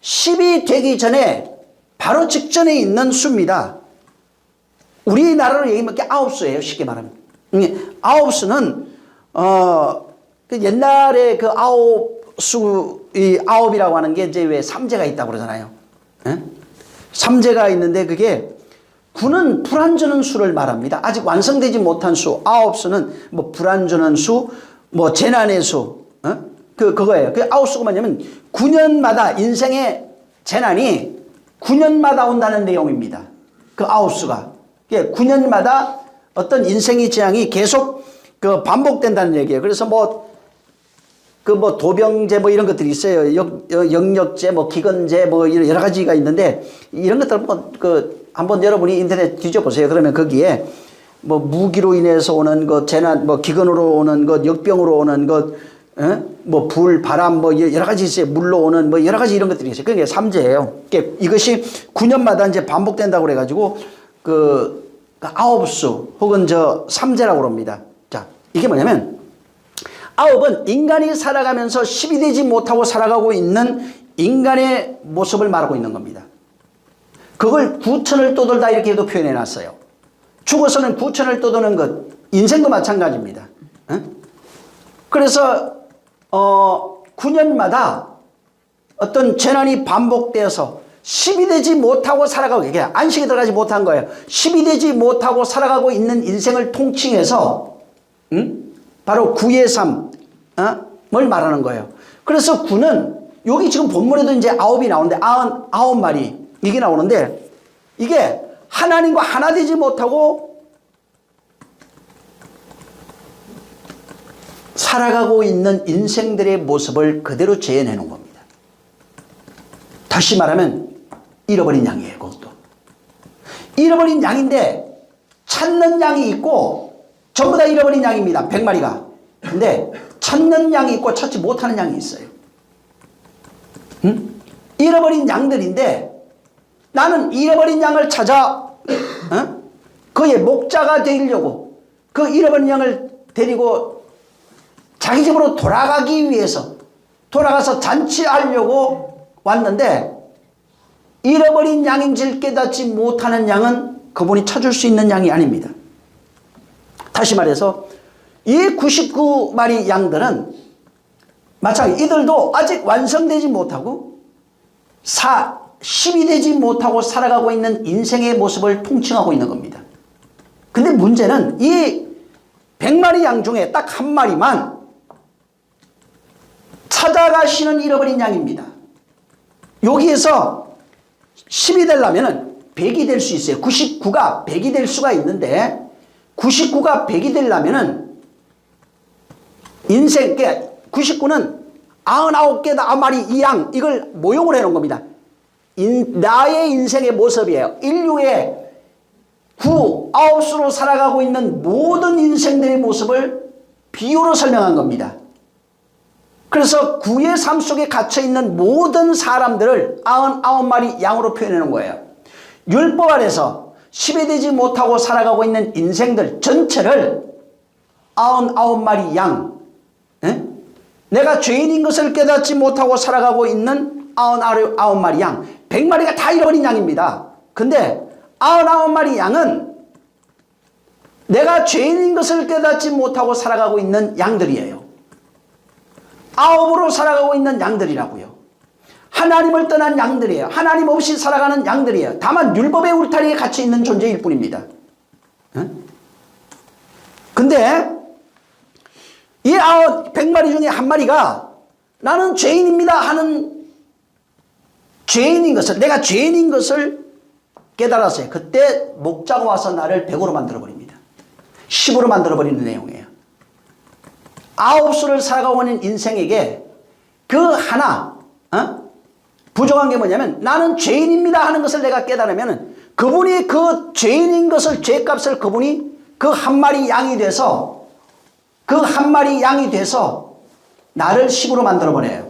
10이 되기 전에 바로 직전에 있는 수입니다. 우리나라로 얘기하면 9수예요. 쉽게 말하면. 9수는 옛날에 그 9수, 이 9이라고 하는 게 이제 왜 3제가 있다고 그러잖아요. 3제가 있는데 그게 9는 불안 주는 수를 말합니다. 아직 완성되지 못한 수. 9수는 불안 주는 수, 재난의 수. 그거예요. 그 9수가 뭐냐면 9년마다 인생의 재난이 9년마다 온다는 내용입니다. 그 9수가. 9년마다 어떤 인생의 재앙이 계속 반복된다는 얘기예요. 그래서 그 뭐 도병제 뭐 이런 것들이 있어요. 영역제, 뭐 기근제 뭐 여러 가지가 있는데 이런 것들 한번 여러분이 인터넷 뒤져보세요. 그러면 거기에 뭐 무기로 인해서 오는 것, 재난, 뭐 기근으로 오는 것, 역병으로 오는 것, 뭐 불, 바람, 뭐 여러 가지 있어요. 물로 오는 뭐 여러 가지 이런 것들이 있어요. 그게 삼재예요. 이것이 9년마다 이제 반복된다고 그래가지고 그 아홉수 혹은 삼재라고 그럽니다. 자, 이게 뭐냐면 아홉은 인간이 살아가면서 10이 되지 못하고 살아가고 있는 인간의 모습을 말하고 있는 겁니다. 그걸 9천을 떠돌다 이렇게 도 표현해 놨어요. 죽어서는 9천을 떠도는 것, 인생도 마찬가지입니다. 그래서 9년마다 어떤 재난이 반복되어서 10이 되지 못하고 살아가고, 이게 안식에 들어가지 못한 거예요. 10이 되지 못하고 살아가고 있는 인생을 통칭해서 바로 구의 삶을 말하는 거예요. 그래서 구는 여기 지금 본문에도 이제 아홉이 나오는데 아홉 마리 이게 나오는데 이게 하나님과 하나 되지 못하고 살아가고 있는 인생들의 모습을 그대로 재현해 놓은 겁니다. 다시 말하면 잃어버린 양이에요. 그것도 잃어버린 양인데 찾는 양이 있고 전부 다 잃어버린 양입니다. 100마리가. 근데 찾는 양이 있고 찾지 못하는 양이 있어요. 잃어버린 양들인데 나는 잃어버린 양을 찾아 그의 목자가 되려고 그 잃어버린 양을 데리고 자기 집으로 돌아가기 위해서 돌아가서 잔치하려고 왔는데 잃어버린 양인 줄 깨닫지 못하는 양은 그분이 찾을 수 있는 양이 아닙니다. 다시 말해서 이 99마리 양들은 마찬가지 이들도 아직 완성되지 못하고 10이 되지 못하고 살아가고 있는 인생의 모습을 통칭하고 있는 겁니다. 근데 문제는 이 100마리 양 중에 딱 한 마리만 찾아가시는 잃어버린 양입니다. 여기에서 10이 되려면 100이 될 수 있어요. 99가 100이 될 수가 있는데 99가 100이 되려면 인생, 99는 99개 마리 이 양, 이걸 모형을 해놓은 겁니다. 나의 인생의 모습이에요. 인류의 9수로 살아가고 있는 모든 인생들의 모습을 비유로 설명한 겁니다. 그래서 9의 삶 속에 갇혀있는 모든 사람들을 99마리 양으로 표현해 놓은 거예요. 율법 아래서 10이 되지 못하고 살아가고 있는 인생들 전체를 99마리 양, 내가 죄인인 것을 깨닫지 못하고 살아가고 있는 99마리 양, 100마리가 다 잃어버린 양입니다. 근데 99마리 양은 내가 죄인인 것을 깨닫지 못하고 살아가고 있는 양들이에요. 아홉으로 살아가고 있는 양들이라고요. 하나님을 떠난 양들이에요. 하나님 없이 살아가는 양들이에요. 다만 율법의 울타리에 갇혀 있는 존재일 뿐입니다. 근데 이 100마리 중에 한 마리가 나는 죄인입니다 하는 죄인인 것을, 내가 죄인인 것을 깨달았어요. 그때 목자가 와서 나를 100으로 만들어버립니다. 10으로 만들어버리는 내용이에요. 9수를 살아가고 있는 인생에게 그 하나 부족한 게 뭐냐면 나는 죄인입니다 하는 것을 내가 깨달으면 그분이 그 죄인인 것을, 죄값을 그분이 그 한 마리 양이 돼서 그 한 마리 양이 돼서 나를 10으로 만들어버려요.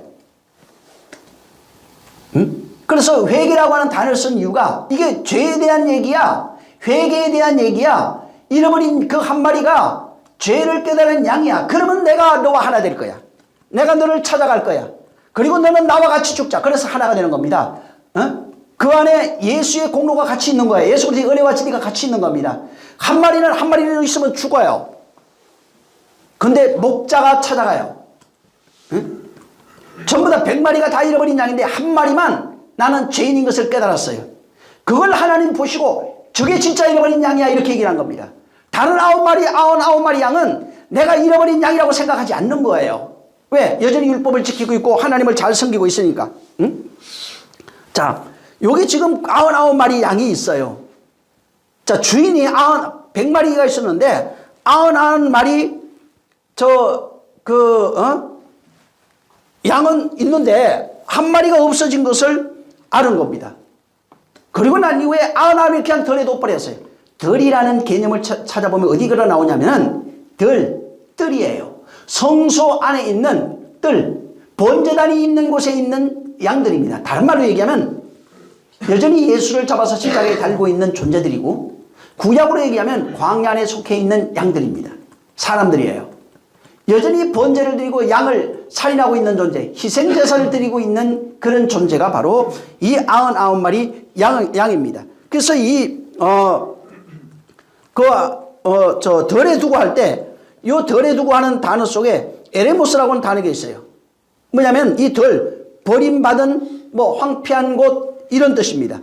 그래서 회개라고 하는 단어를 쓴 이유가 이게 죄에 대한 얘기야. 회개에 대한 얘기야. 잃어버린 그 한 마리가 죄를 깨달은 양이야. 그러면 내가 너와 하나 될 거야. 내가 너를 찾아갈 거야. 그리고 너는 나와 같이 죽자. 그래서 하나가 되는 겁니다. 그 안에 예수의 공로가 같이 있는 거예요. 예수 그리스도의 은혜와 진리가 같이 있는 겁니다. 한 마리는 있으면 죽어요. 근데 목자가 찾아가요. 전부 다 100마리가 다 잃어버린 양인데 한 마리만 나는 죄인인 것을 깨달았어요. 그걸 하나님 보시고 저게 진짜 잃어버린 양이야 이렇게 얘기를 한 겁니다. 다른 99마리 양은 내가 잃어버린 양이라고 생각하지 않는 거예요. 왜? 여전히 율법을 지키고 있고 하나님을 잘 섬기고 있으니까. 자, 여기 지금 99마리 양이 있어요. 자, 주인이 100마리가 있었는데 99마리 양은 있는데 한 마리가 없어진 것을 아는 겁니다. 그리고 난 이후에 99이 그냥 덜에 돋버렸어요. 덜이라는 개념을 찾아보면 어디가 나오냐면 뜰이에요. 성소 안에 있는 뜰, 번제단이 있는 곳에 있는 양들입니다. 다른 말로 얘기하면 여전히 예수를 잡아서 십자가에 달고 있는 존재들이고, 구약으로 얘기하면 광야 안에 속해 있는 양들입니다. 사람들이에요. 여전히 번제를 드리고 양을 살인하고 있는 존재, 희생제사를 드리고 있는 그런 존재가 바로 이 99마리 양입니다. 그래서 덜에 두고 할 때, 이 덜에 두고 하는 단어 속에 에레모스라고 하는 단어가 있어요. 뭐냐면 이 덜, 버림받은 황폐한 곳 이런 뜻입니다.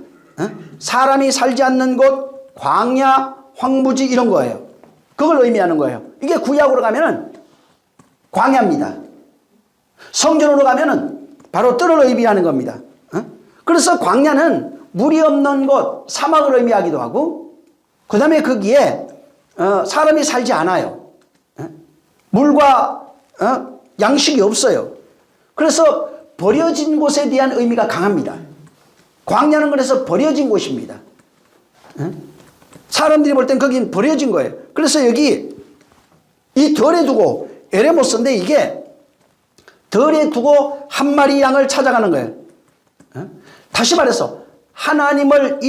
사람이 살지 않는 곳, 광야, 황무지 이런 거예요. 그걸 의미하는 거예요. 이게 구약으로 가면은 광야입니다. 성전으로 가면은 바로 뜰을 의미하는 겁니다. 그래서 광야는 물이 없는 곳, 사막을 의미하기도 하고, 그 다음에 거기에 사람이 살지 않아요. 물과 양식이 없어요. 그래서 버려진 곳에 대한 의미가 강합니다. 광야는 그래서 버려진 곳입니다. 사람들이 볼 땐 거긴 버려진 거예요. 그래서 여기 이 덜에 두고 에레모스인데, 이게 덜에 두고 한 마리 양을 찾아가는 거예요. 다시 말해서 하나님을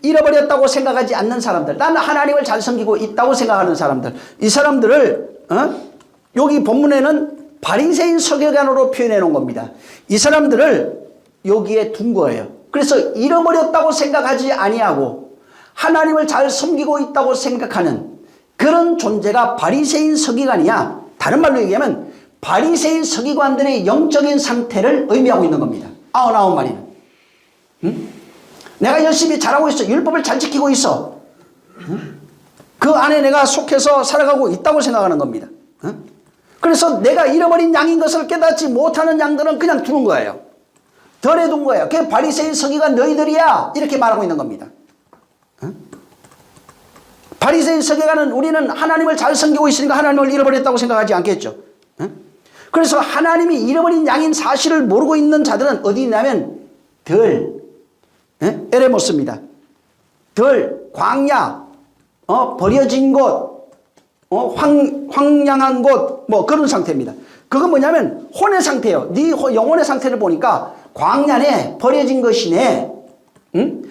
잃어버렸다고 생각하지 않는 사람들, 나는 하나님을 잘 섬기고 있다고 생각하는 사람들, 이 사람들을 여기 본문에는 바리새인 서기관으로 표현해 놓은 겁니다. 이 사람들을 여기에 둔 거예요. 그래서 잃어버렸다고 생각하지 아니하고 하나님을 잘 섬기고 있다고 생각하는 그런 존재가 바리새인 서기관이야. 다른 말로 얘기하면 바리새인 서기관들의 영적인 상태를 의미하고 있는 겁니다. 99마리는. 내가 열심히 잘하고 있어. 율법을 잘 지키고 있어. 그 안에 내가 속해서 살아가고 있다고 생각하는 겁니다. 그래서 내가 잃어버린 양인 것을 깨닫지 못하는 양들은 그냥 두는 거예요. 덜에 둔 거예요. 그게 바리새인 서기관 너희들이야. 이렇게 말하고 있는 겁니다. 바리새인 서기관은 우리는 하나님을 잘 섬기고 있으니까 하나님을 잃어버렸다고 생각하지 않겠죠. 그래서 하나님이 잃어버린 양인 사실을 모르고 있는 자들은 어디 있냐면 에레모스입니다. 광야, 버려진 곳, 황량한 곳, 그런 상태입니다. 그건 뭐냐면 혼의 상태예요. 네 영혼의 상태를 보니까 광야네, 버려진 것이네,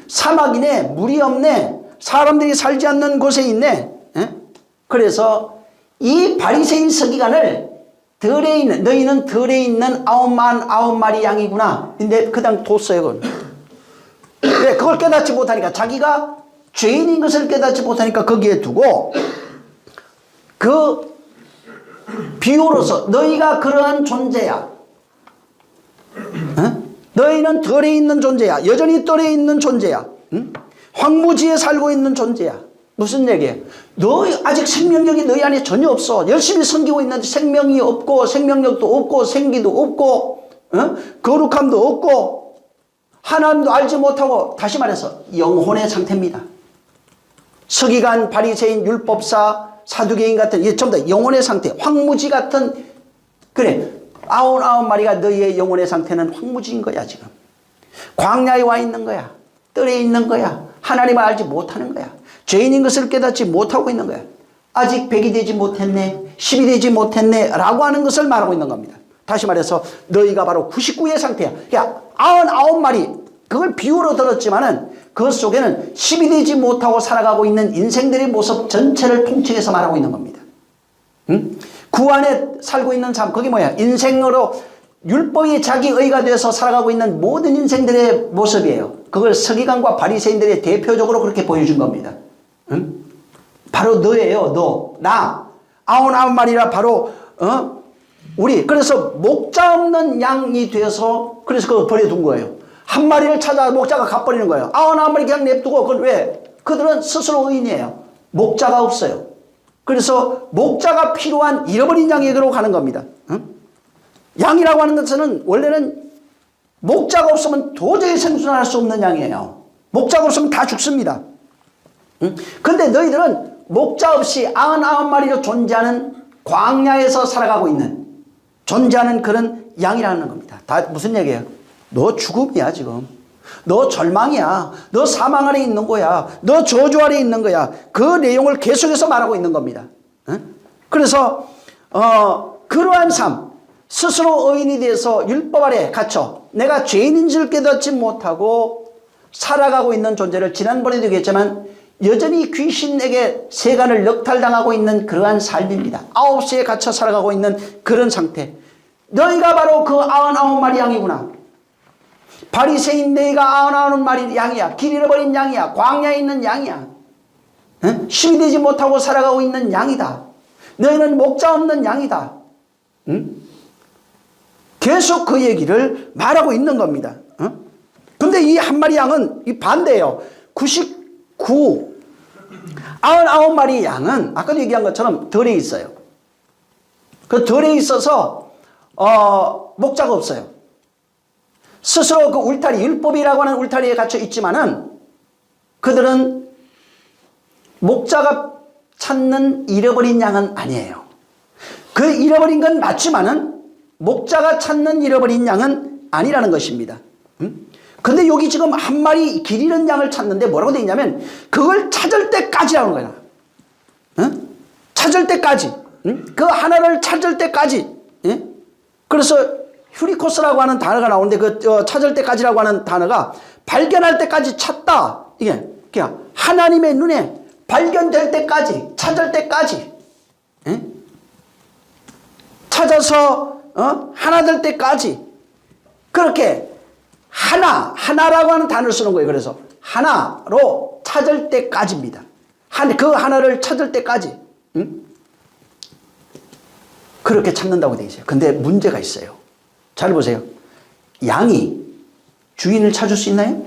사막이네, 물이 없네, 사람들이 살지 않는 곳에 있네. 그래서 이 바리새인 서기관을 덜에 있는, 너희는 덜에 있는 99마리 양이구나. 근데 그냥 뒀어요. 그건. 왜? 그걸 깨닫지 못하니까, 자기가 죄인인 것을 깨닫지 못하니까 거기에 두고, 그 비유로서 너희가 그러한 존재야. 너희는 덜에 있는 존재야. 여전히 덜에 있는 존재야. 황무지에 살고 있는 존재야. 무슨 얘기예요? 너희 아직 생명력이 너희 안에 전혀 없어. 열심히 섬기고 있는데 생명이 없고, 생명력도 없고, 생기도 없고, 거룩함도 없고, 하나님도 알지 못하고, 다시 말해서 영혼의 상태입니다. 서기관, 바리새인, 율법사, 사두개인 같은, 이게 전부 다 영혼의 상태, 황무지 같은, 그래, 99마리가 너희의 영혼의 상태는 황무지인 거야. 지금 광야에 와 있는 거야. 뜰에 있는 거야. 하나님을 알지 못하는 거야. 죄인인 것을 깨닫지 못하고 있는 거야. 아직 100이 되지 못했네, 10이 되지 못했네 라고 하는 것을 말하고 있는 겁니다. 다시 말해서 너희가 바로 99의 상태야. 그러니까 99마리, 그걸 비유로 들었지만은 그 속에는 10이 되지 못하고 살아가고 있는 인생들의 모습 전체를 통칭해서 말하고 있는 겁니다. 구 안에 살고 있는 삶, 그게 뭐야? 인생으로 율법이 자기 의가 되어서 살아가고 있는 모든 인생들의 모습이에요. 그걸 서기관과 바리새인들의 대표적으로 그렇게 보여준 겁니다. 바로 너예요. 나 99마리라 바로 우리. 그래서 목자 없는 양이 되어서 그래서 그걸 버려둔 거예요. 한 마리를 찾아 목자가 갚버리는 거예요. 99마리 그냥 냅두고. 그걸 왜? 그들은 스스로 의인이에요. 목자가 없어요. 그래서 목자가 필요한 잃어버린 양에게로 가는 겁니다. 양이라고 하는 것은 원래는 목자가 없으면 도저히 생존할 수 없는 양이에요. 목자가 없으면 다 죽습니다. 근데 너희들은 목자 없이 99마리로 존재하는 광야에서 살아가고 있는, 존재하는 그런 양이라는 겁니다. 다 무슨 얘기예요? 너 죽음이야 지금. 너 절망이야. 너 사망 아래 있는 거야. 너 저주 아래 있는 거야. 그 내용을 계속해서 말하고 있는 겁니다. 그래서 그러한 삶, 스스로 의인이 돼서 율법 아래 갇혀 내가 죄인인 줄 깨닫지 못하고 살아가고 있는 존재를 지난번에도 얘기했지만 여전히 귀신에게 세간을 역탈당하고 있는 그러한 삶입니다. 9시에 갇혀 살아가고 있는 그런 상태. 너희가 바로 그 99마리 양이구나. 바리새인 너희가 99마리 양이야. 길 잃어버린 양이야. 광야에 있는 양이야. 힘이 되지 못하고 살아가고 있는 양이다. 너희는 목자 없는 양이다. 계속 그 얘기를 말하고 있는 겁니다. 근데 이 한 마리 양은 이 반대예요. 99마리 양은 아까도 얘기한 것처럼 덜에 있어요. 그 덜에 있어서 목자가 없어요. 스스로 그 울타리, 율법이라고 하는 울타리에 갇혀 있지만은 그들은 목자가 찾는 잃어버린 양은 아니에요. 그 잃어버린 건 맞지만은 목자가 찾는 잃어버린 양은 아니라는 것입니다. 근데 여기 지금 한 마리 길 잃은 양을 찾는데 뭐라고 되어 있냐면 그걸 찾을 때까지라는 거야. 찾을 때까지. 그 하나를 찾을 때까지. 그래서 휴리코스라고 하는 단어가 나오는데 그 찾을 때까지라고 하는 단어가 발견할 때까지 찾다. 이게 그냥 하나님의 눈에 발견될 때까지, 찾을 때까지. 찾아서 하나 될 때까지. 그렇게 하나라고 하는 단어를 쓰는 거예요. 그래서 하나로 찾을 때까지입니다. 그 하나를 찾을 때까지. 그렇게 찾는다고 되어 있어요. 근데 문제가 있어요. 잘 보세요. 양이 주인을 찾을 수 있나요?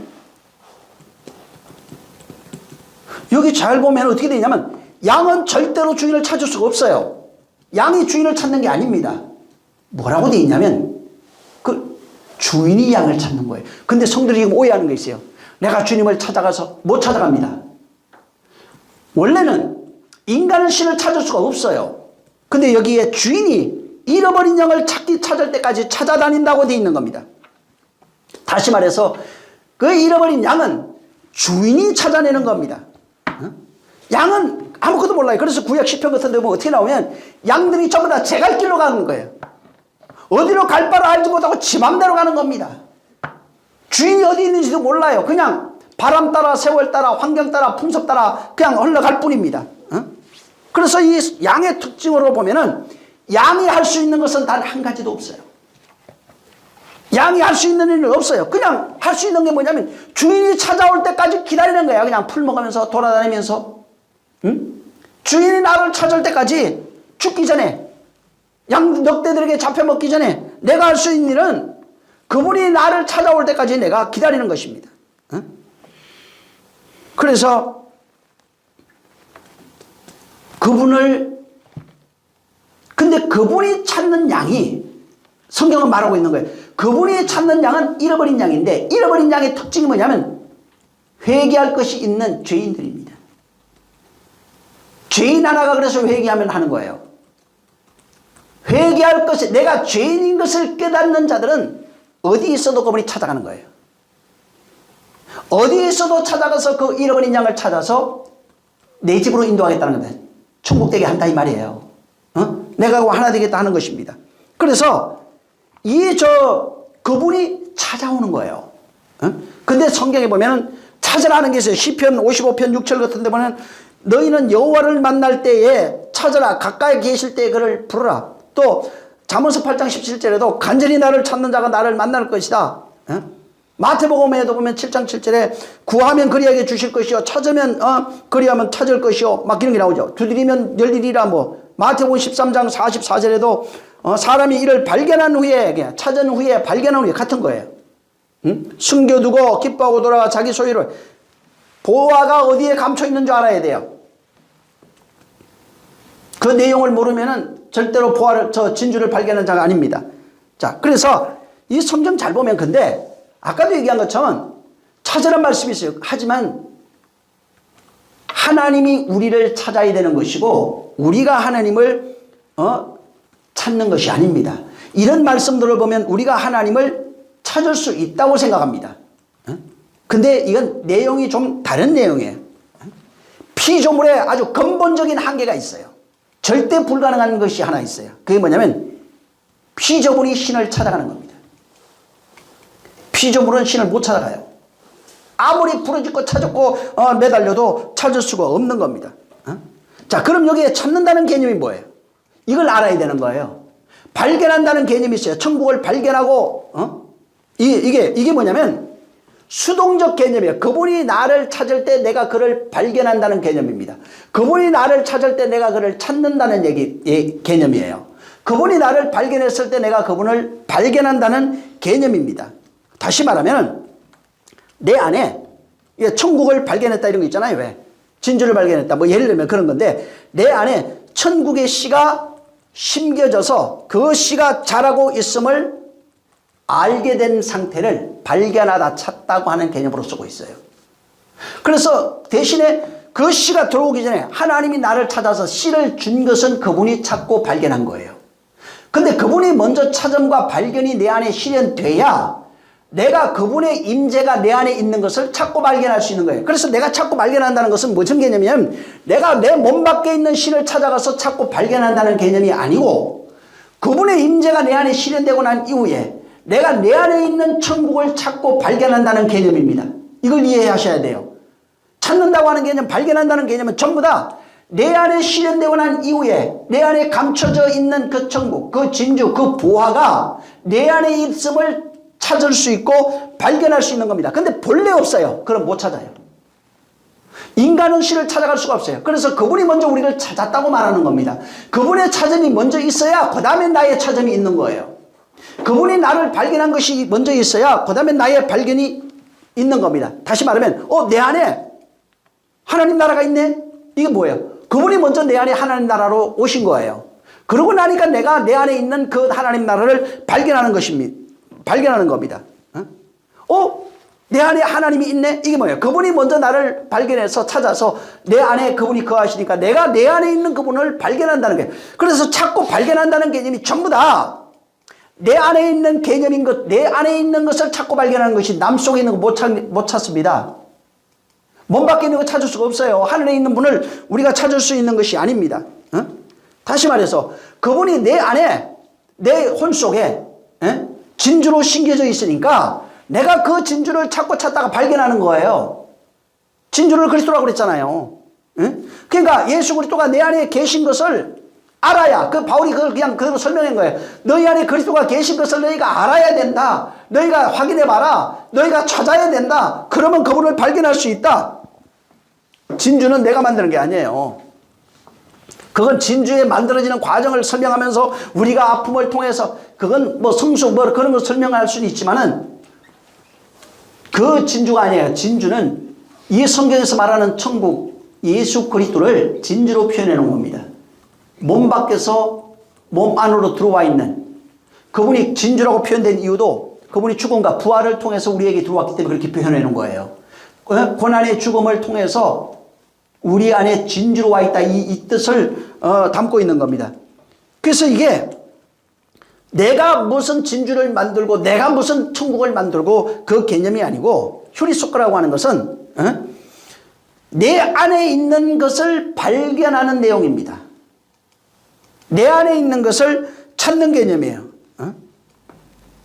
여기 잘 보면 어떻게 되냐면 양은 절대로 주인을 찾을 수가 없어요. 양이 주인을 찾는 게 아닙니다. 뭐라고 되어 있냐면 그 주인이 양을 찾는 거예요. 근데 성들이 지금 오해하는 게 있어요. 내가 주님을 찾아가서 못 찾아갑니다. 원래는 인간은 신을 찾을 수가 없어요. 근데 여기에 주인이 잃어버린 양을 찾을 때까지 찾아다닌다고 되어 있는 겁니다. 다시 말해서 그 잃어버린 양은 주인이 찾아내는 겁니다. 양은 아무것도 몰라요. 그래서 구약 시편 같은 데 보면 어떻게 나오면 양들이 전부 다 제 갈 길로 가는 거예요. 어디로 갈 바를 알지 못하고 지 맘대로 가는 겁니다. 주인이 어디 있는지도 몰라요. 그냥 바람 따라 세월 따라 환경 따라 풍습 따라 그냥 흘러갈 뿐입니다. 그래서 이 양의 특징으로 보면은 양이 할 수 있는 것은 단 한 가지도 없어요. 양이 할 수 있는 일은 없어요. 그냥 할 수 있는 게 뭐냐면 주인이 찾아올 때까지 기다리는 거야. 그냥 풀 먹으면서 돌아다니면서. 주인이 나를 찾을 때까지 죽기 전에 양 늑대들에게 잡혀먹기 전에 내가 할 수 있는 일은 그분이 나를 찾아올 때까지 내가 기다리는 것입니다. 그래서 근데 그분이 찾는 양이 성경은 말하고 있는 거예요. 그분이 찾는 양은 잃어버린 양인데 잃어버린 양의 특징이 뭐냐면 회개할 것이 있는 죄인들입니다. 죄인 하나가 그래서 회개하면 하는 거예요. 회개할 것이 내가 죄인인 것을 깨닫는 자들은 어디 있어도 그분이 찾아가는 거예요. 어디 있어도 찾아가서 그 잃어버린 양을 찾아서 내 집으로 인도하겠다는 겁니다. 천국 되게 한다 이 말이에요. 내가 하나 되겠다 하는 것입니다. 그래서 그분이 찾아오는 거예요. 근데 성경에 보면 찾으라는 게 있어요. 시편 55편 6절 같은 데 보면 너희는 여호와를 만날 때에 찾으라. 가까이 계실 때에 그를 부르라. 또 잠언서 8장 17절에도 간절히 나를 찾는 자가 나를 만날 것이다. 마태복음에도 보면 7장 7절에 구하면 그리하게 주실 것이요 찾으면 그리하면 찾을 것이요 막 이런 게 나오죠. 두드리면 열리리라. 뭐 마태복음 13장 44절에도 사람이 이를 발견한 후에 찾은 후에 발견한 후에 같은 거예요. 숨겨두고 기뻐하고 돌아가 자기 소유를 보화가 어디에 감춰 있는 줄 알아야 돼요. 그 내용을 모르면은 절대로 진주를 발견한 자가 아닙니다. 자, 그래서 이 성경 잘 보면 근데 아까도 얘기한 것처럼 찾으란 말씀이 있어요. 하지만 하나님이 우리를 찾아야 되는 것이고 우리가 하나님을 찾는 것이 아닙니다. 이런 말씀들을 보면 우리가 하나님을 찾을 수 있다고 생각합니다. 근데 이건 내용이 좀 다른 내용이에요. 피조물에 아주 근본적인 한계가 있어요. 절대 불가능한 것이 하나 있어요. 그게 뭐냐면 피조물이 신을 찾아가는 겁니다. 피조물은 신을 못 찾아가요. 아무리 부르짖고 찾았고 매달려도 찾을 수가 없는 겁니다. 자, 그럼 여기에 찾는다는 개념이 뭐예요? 이걸 알아야 되는 거예요. 발견한다는 개념이 있어요. 천국을 발견하고 이게 뭐냐면 수동적 개념이에요. 그분이 나를 찾을 때 내가 그를 발견한다는 개념입니다. 그분이 나를 찾을 때 내가 그를 찾는다는 개념이에요. 그분이 나를 발견했을 때 내가 그분을 발견한다는 개념입니다. 다시 말하면 내 안에 천국을 발견했다 이런 거 있잖아요. 왜? 진주를 발견했다. 뭐 예를 들면 그런 건데 내 안에 천국의 씨가 심겨져서 그 씨가 자라고 있음을 알게 된 상태를 발견하다 찾다고 하는 개념으로 쓰고 있어요. 그래서 대신에 그 씨가 들어오기 전에 하나님이 나를 찾아서 씨를 준 것은 그분이 찾고 발견한 거예요. 근데 그분이 먼저 찾음과 발견이 내 안에 실현돼야 내가 그분의 임재가 내 안에 있는 것을 찾고 발견할 수 있는 거예요. 그래서 내가 찾고 발견한다는 것은 무슨 개념이냐면 내가 내 몸 밖에 있는 신을 찾아가서 찾고 발견한다는 개념이 아니고 그분의 임재가 내 안에 실현되고 난 이후에 내가 내 안에 있는 천국을 찾고 발견한다는 개념입니다. 이걸 이해하셔야 돼요. 찾는다고 하는 개념, 발견한다는 개념은 전부 다 내 안에 실현되고 난 이후에 내 안에 감춰져 있는 그 천국, 그 진주, 그 보화가 내 안에 있음을 찾을 수 있고 발견할 수 있는 겁니다. 근데 본래 없어요. 그럼 못 찾아요. 인간은 신을 찾아갈 수가 없어요. 그래서 그분이 먼저 우리를 찾았다고 말하는 겁니다. 그분의 찾음이 먼저 있어야 그 다음에 나의 찾음이 있는 거예요. 그분이 나를 발견한 것이 먼저 있어야 그 다음에 나의 발견이 있는 겁니다. 다시 말하면 내 안에 하나님 나라가 있네? 이게 뭐예요? 그분이 먼저 내 안에 하나님 나라로 오신 거예요. 그러고 나니까 내가 내 안에 있는 그 하나님 나라를 발견하는 것입니다. 발견하는 겁니다. 내 안에 하나님이 있네? 이게 뭐예요? 그분이 먼저 나를 발견해서 찾아서 내 안에 그분이 거하시니까 내가 내 안에 있는 그분을 발견한다는 거예요. 그래서 찾고 발견한다는 개념이 전부 다 내 안에 있는 개념인 것, 내 안에 있는 것을 찾고 발견하는 것이 남 속에 있는 거 못 찾습니다. 몸 밖에 있는 거 찾을 수가 없어요. 하늘에 있는 분을 우리가 찾을 수 있는 것이 아닙니다. 다시 말해서 그분이 내 안에 내 혼 속에 진주로 심겨져 있으니까 내가 그 진주를 찾고 찾다가 발견하는 거예요. 진주를 그리스도라고 그랬잖아요. 그러니까 예수 그리스도가 내 안에 계신 것을 알아야, 바울이 그걸 그냥 그대로 설명한 거예요. 너희 안에 그리스도가 계신 것을 너희가 알아야 된다. 너희가 확인해 봐라. 너희가 찾아야 된다. 그러면 그분을 발견할 수 있다. 진주는 내가 만드는 게 아니에요. 그건 진주에 만들어지는 과정을 설명하면서 우리가 아픔을 통해서 그건 뭐 성수 뭐 그런 거 설명할 수는 있지만은 그 진주가 아니에요. 진주는 이 성경에서 말하는 천국 예수 그리스도를 진주로 표현해 놓은 겁니다. 몸 밖에서 몸 안으로 들어와 있는 그분이 진주라고 표현된 이유도 그분이 죽음과 부활을 통해서 우리에게 들어왔기 때문에 그렇게 표현해 놓은 거예요. 고난의 죽음을 통해서 우리 안에 진주로 와 있다 이 뜻을 담고 있는 겁니다. 그래서 이게 내가 무슨 진주를 만들고 내가 무슨 천국을 만들고 그 개념이 아니고 휴리소크라고 하는 것은 내 안에 있는 것을 발견하는 내용입니다. 내 안에 있는 것을 찾는 개념이에요.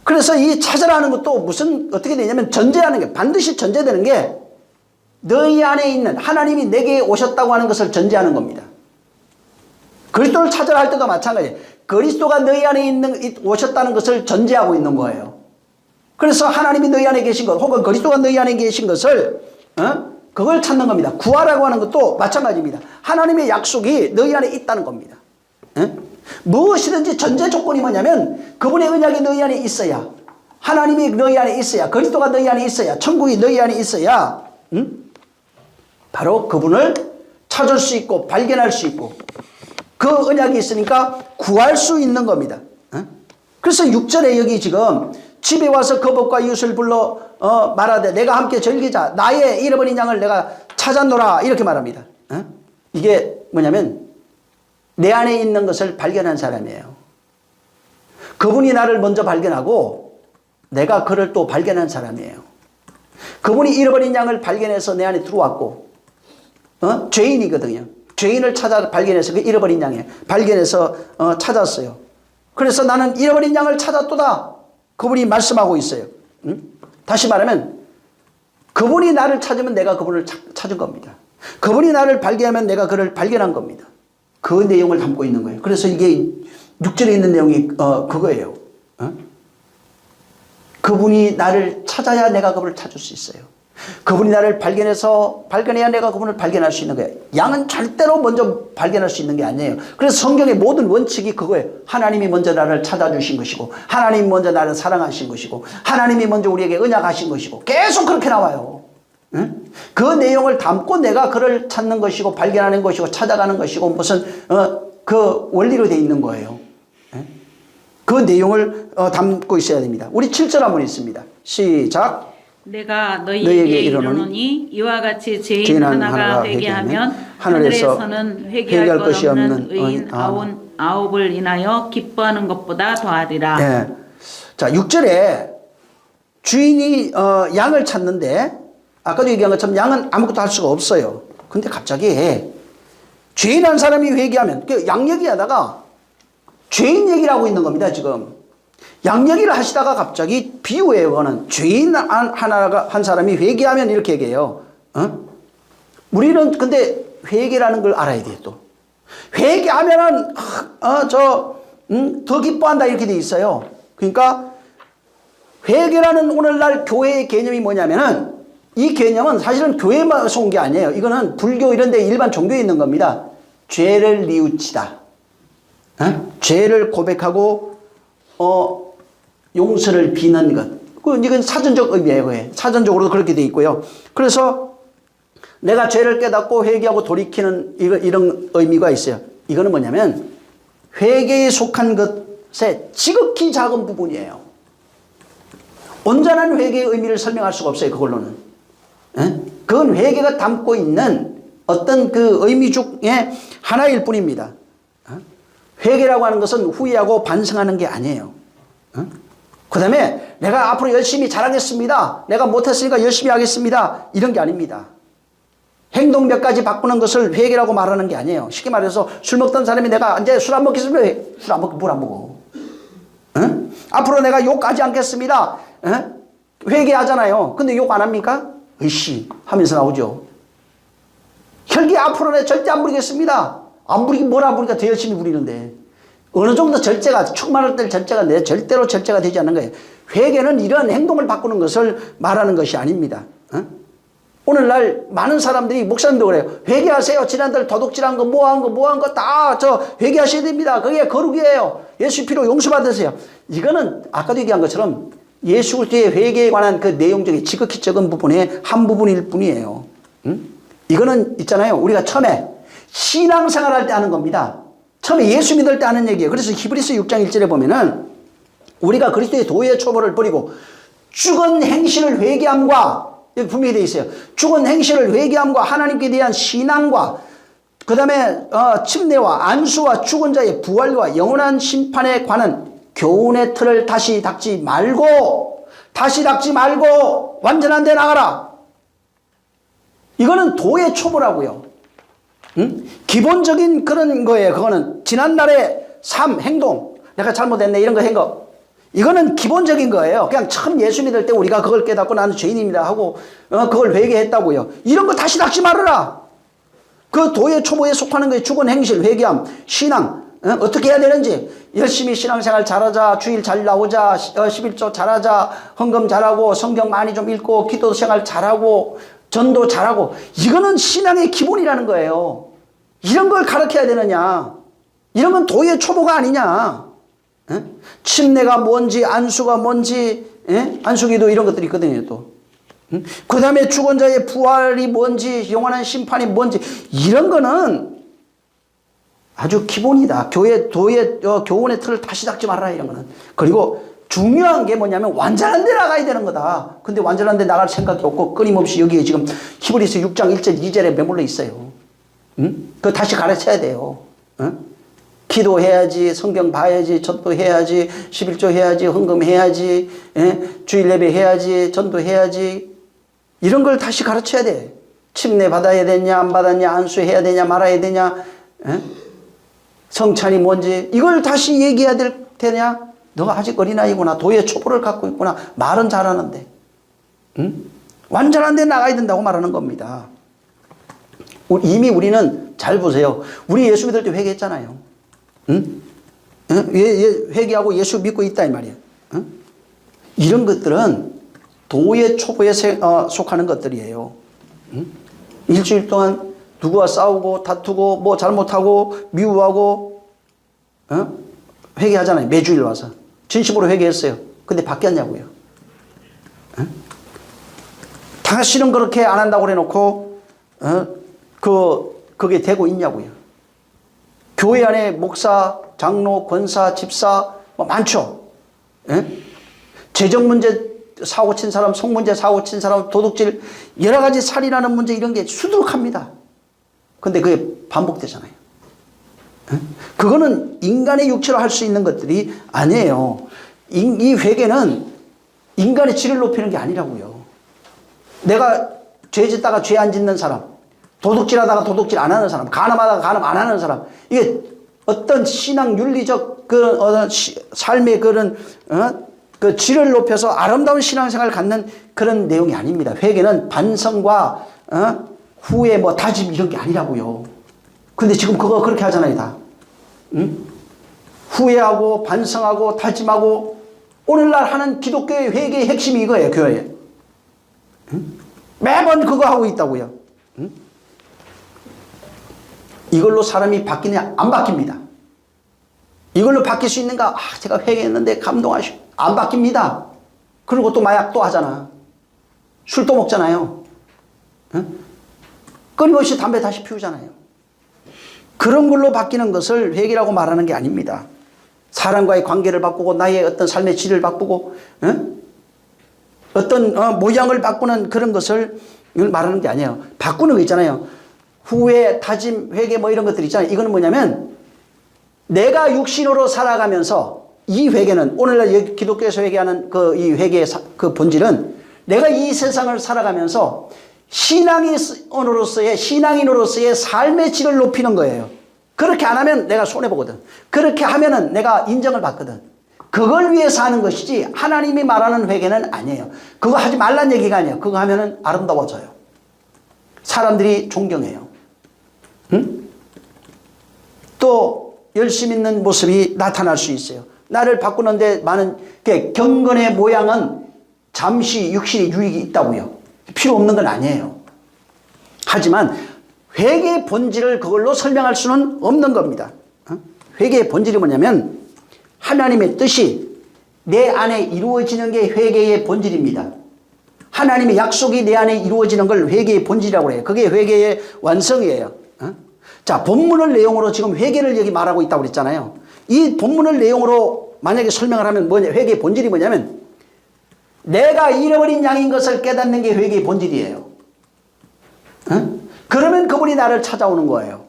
그래서 이 찾으라는 것도 무슨 어떻게 되냐면 전제하는 게 반드시 전제되는 게 너희 안에 있는 하나님이 내게 오셨다고 하는 것을 전제하는 겁니다. 그리스도를 찾으라 할 때도 마찬가지예요. 그리스도가 너희 안에 오셨다는 것을 전제하고 있는 거예요. 그래서 하나님이 너희 안에 계신 것 혹은 그리스도가 너희 안에 계신 것을 그걸 찾는 겁니다. 구하라고 하는 것도 마찬가지입니다. 하나님의 약속이 너희 안에 있다는 겁니다. 무엇이든지 전제 조건이 뭐냐면 그분의 언약이 너희 안에 있어야, 하나님이 너희 안에 있어야, 그리스도가 너희 안에 있어야, 천국이 너희 안에 있어야 바로 그분을 찾을 수 있고 발견할 수 있고 그 언약이 있으니까 구할 수 있는 겁니다. 그래서 6절에 여기 지금 집에 와서 그 법과 이웃을 불러 말하되 내가 함께 즐기자 나의 잃어버린 양을 내가 찾았노라 이렇게 말합니다. 이게 뭐냐면 내 안에 있는 것을 발견한 사람이에요. 그분이 나를 먼저 발견하고 내가 그를 또 발견한 사람이에요. 그분이 잃어버린 양을 발견해서 내 안에 들어왔고, 죄인이거든요. 죄인을 찾아 발견해서 그 잃어버린 양에 발견해서 찾았어요. 그래서 나는 잃어버린 양을 찾았도다. 그분이 말씀하고 있어요. 다시 말하면 그분이 나를 찾으면 내가 그분을 찾은 겁니다. 그분이 나를 발견하면 내가 그를 발견한 겁니다. 그 내용을 담고 있는 거예요. 그래서 이게 6절에 있는 내용이 그거예요. 그분이 나를 찾아야 내가 그분을 찾을 수 있어요. 그분이 나를 발견해야 내가 그분을 발견할 수 있는 거예요. 양은 절대로 먼저 발견할 수 있는 게 아니에요. 그래서 성경의 모든 원칙이 그거예요. 하나님이 먼저 나를 찾아주신 것이고, 하나님이 먼저 나를 사랑하신 것이고, 하나님이 먼저 우리에게 언약하신 것이고, 계속 그렇게 나와요. 그 내용을 담고 내가 그를 찾는 것이고, 발견하는 것이고, 찾아가는 것이고, 무슨 그 원리로 되어 있는 거예요. 그 내용을 담고 있어야 됩니다. 우리 7절 한번 있습니다. 시작. 내가 너희에게 이르노니 이와 같이 죄인 하나가 회개하면 하늘에서는 회개할 것 없는 의인 아홉을 인하여 기뻐하는 것보다 더하리라. 네. 자, 6절에 주인이 양을 찾는데 아까도 얘기한 것처럼 양은 아무것도 할 수가 없어요. 근데 갑자기 죄인 한 사람이 회개하면 양 얘기하다가 죄인 얘기를 하고 있는 겁니다. 지금 양 얘기를 하시다가 갑자기 비유예요. 그거는 죄인 한 사람이 회개하면 이렇게 얘기해요. 우리는 근데 회개라는 걸 알아야 돼요. 또 회개하면은 더 기뻐한다 이렇게 돼 있어요. 그러니까 회개라는 오늘날 교회의 개념이 뭐냐면은 이 개념은 사실은 교회만 온 게 아니에요. 이거는 불교 이런 데 일반 종교에 있는 겁니다. 죄를 뉘우치다. 죄를 고백하고 용서를 비는 것. 이건 사전적 의미예요. 그게. 사전적으로도 그렇게 돼 있고요. 그래서 내가 죄를 깨닫고 회개하고 돌이키는 이런 의미가 있어요. 이거는 뭐냐면 회개에 속한 것의 지극히 작은 부분이에요. 온전한 회개의 의미를 설명할 수가 없어요. 그걸로는. 그건 회개가 담고 있는 어떤 그 의미 중에 하나일 뿐입니다. 회개라고 하는 것은 후회하고 반성하는 게 아니에요. 그 다음에 내가 앞으로 열심히 잘하겠습니다. 내가 못했으니까 열심히 하겠습니다. 이런 게 아닙니다. 행동 몇 가지 바꾸는 것을 회개라고 말하는 게 아니에요. 쉽게 말해서 술 먹던 사람이 내가 이제 술 안 먹겠습니다. 술 안 먹고 물 안 먹어. 앞으로 내가 욕하지 않겠습니다. 회개하잖아요. 근데 욕 안 합니까? 으이씨 하면서 나오죠. 혈기 앞으로 내 절대 안 부리겠습니다. 안 부리긴 뭘 안 부리니까 더 열심히 부리는데 어느 정도 절제가 충만할 때 절제가 내 절대로 절제가 되지 않는 거예요. 회개는 이런 행동을 바꾸는 것을 말하는 것이 아닙니다. 오늘날 많은 사람들이 목사님도 그래요. 회개하세요. 지난달 도둑질한 거 뭐한 거 다 회개하셔야 됩니다. 그게 거룩이에요. 예수 피로 용서받으세요. 이거는 아까도 얘기한 것처럼 예수 그리스도의 회개에 관한 그 내용 중에 지극히 적은 부분의 한 부분일 뿐이에요. 이거는 있잖아요. 우리가 처음에 신앙생활 할 때 하는 겁니다. 처음에 예수 믿을 때 하는 얘기예요. 그래서 히브리서 6장 1절에 보면은 우리가 그리스도의 도의 초보를 버리고 죽은 행실을 회개함과 여기 분명히 되어 있어요. 죽은 행실을 회개함과 하나님께 대한 신앙과 그 다음에 침례와 안수와 죽은 자의 부활과 영원한 심판에 관한 교훈의 틀을 다시 닦지 말고 완전한 데 나가라. 이거는 도의 초보라고요. 기본적인 그런 거예요. 그거는 지난날의 삶, 행동, 내가 잘못했네 이런 거 한 거. 이거는 기본적인 거예요. 그냥 처음 예수 믿을 때 우리가 그걸 깨닫고 나는 죄인입니다 하고 그걸 회개했다고요. 이런 거 다시 닦지 말아라. 그 도의 초보에 속하는 거에 죽은 행실, 회개함, 신앙 어떻게 해야 되는지 열심히 신앙생활 잘하자, 주일 잘 나오자, 11조 잘하자, 헌금 잘하고 성경 많이 좀 읽고 기도 생활 잘하고 전도 잘하고 이거는 신앙의 기본이라는 거예요. 이런 걸 가르쳐야 되느냐. 이런 건 도의 초보가 아니냐. 침례가 뭔지 안수가 뭔지 안수기도 이런 것들이 있거든요. 또 그 다음에 죽은 자의 부활이 뭔지 영원한 심판이 뭔지 이런 거는 아주 기본이다. 도의 교훈의 틀을 다시 닦지 말아라 이런 거는. 그리고 중요한 게 뭐냐면 완전한 데 나가야 되는 거다. 근데 완전한 데 나갈 생각이 없고 끊임없이 여기에 지금 히브리서 6장 1절 2절에 머물러 있어요. 그거 다시 가르쳐야 돼요. 기도해야지, 성경 봐야지, 전도해야지, 11조 해야지, 헌금해야지, 주일 예배 해야지, 전도해야지. 이런 걸 다시 가르쳐야 돼. 침례 받아야 되냐, 안 받았냐, 안수해야 되냐, 말아야 되냐, 성찬이 뭔지 이걸 다시 얘기해야 될 테냐? 너가 아직 어린아이구나. 도의 촛불을 갖고 있구나. 말은 잘하는데. 완전한 데 나가야 된다고 말하는 겁니다. 이미 우리는 잘 보세요. 우리 예수 믿을 때 회개했잖아요. 회개하고 예수 믿고 있다 이 말이에요. 이런 것들은 도의 초보에 속하는 것들이에요. 일주일 동안 누구와 싸우고 다투고 뭐 잘못하고 미워하고 회개하잖아요. 매주일 와서 진심으로 회개했어요. 근데 바뀌었냐고요. 다시는 그렇게 안 한다고 해놓고 그게 되고 있냐고요. 교회 안에 목사, 장로, 권사, 집사 뭐 많죠. 재정 문제 사고 친 사람, 성 문제 사고 친 사람, 도둑질 여러 가지 살인하는 문제 이런 게 수두룩합니다. 근데 그게 반복되잖아요. 그거는 인간의 육체로 할 수 있는 것들이 아니에요. 이 회개는 인간의 질을 높이는 게 아니라고요. 내가 죄 짓다가 죄 안 짓는 사람, 도둑질하다가 도둑질 안 하는 사람, 간음하다가 간음 안 하는 사람, 이게 어떤 신앙 윤리적 그런 삶의 그런 그 질을 높여서 아름다운 신앙생활을 갖는 그런 내용이 아닙니다. 회개는 반성과 후에 뭐 다짐 이런 게 아니라고요. 근데 지금 그거 그렇게 하잖아요, 다. 후회하고 반성하고 다짐하고 오늘날 하는 기독교의 회개의 핵심이 이거예요, 교회에. 매번 그거 하고 있다고요. 이걸로 사람이 바뀌냐? 안 바뀝니다. 이걸로 바뀔 수 있는가? 제가 회개했는데 감동하시고 안 바뀝니다. 그리고 또 마약 또 하잖아. 술 또 먹잖아요. 끊임없이 담배 다시 피우잖아요. 그런 걸로 바뀌는 것을 회개라고 말하는 게 아닙니다. 사람과의 관계를 바꾸고 나의 어떤 삶의 질을 바꾸고 어떤 모양을 바꾸는 그런 것을 말하는 게 아니에요. 바꾸는 거 있잖아요. 후회, 다짐, 회개 뭐 이런 것들 있잖아요. 이거는 뭐냐면 내가 육신으로 살아가면서 이 회개는 오늘날 기독교에서 회개하는 이 회개의 그 본질은 내가 이 세상을 살아가면서 신앙인으로서의 삶의 질을 높이는 거예요. 그렇게 안 하면 내가 손해보거든. 그렇게 하면은 내가 인정을 받거든. 그걸 위해서 하는 것이지 하나님이 말하는 회개는 아니에요. 그거 하지 말란 얘기가 아니에요. 그거 하면은 아름다워져요. 사람들이 존경해요. 또 열심 있는 모습이 나타날 수 있어요. 나를 바꾸는데 많은 경건의 모양은 잠시 육신의 유익이 있다고요. 필요 없는 건 아니에요. 하지만 회개의 본질을 그걸로 설명할 수는 없는 겁니다. 회개의 본질이 뭐냐면 하나님의 뜻이 내 안에 이루어지는 게 회개의 본질입니다. 하나님의 약속이 내 안에 이루어지는 걸 회개의 본질이라고 해요. 그게 회개의 완성이에요. 자, 본문을 내용으로 지금 회개를 여기 말하고 있다고 그랬잖아요. 이 본문을 내용으로 만약에 설명을 하면 회개의 본질이 뭐냐면 내가 잃어버린 양인 것을 깨닫는 게 회개의 본질이에요. 그러면 그분이 나를 찾아오는 거예요.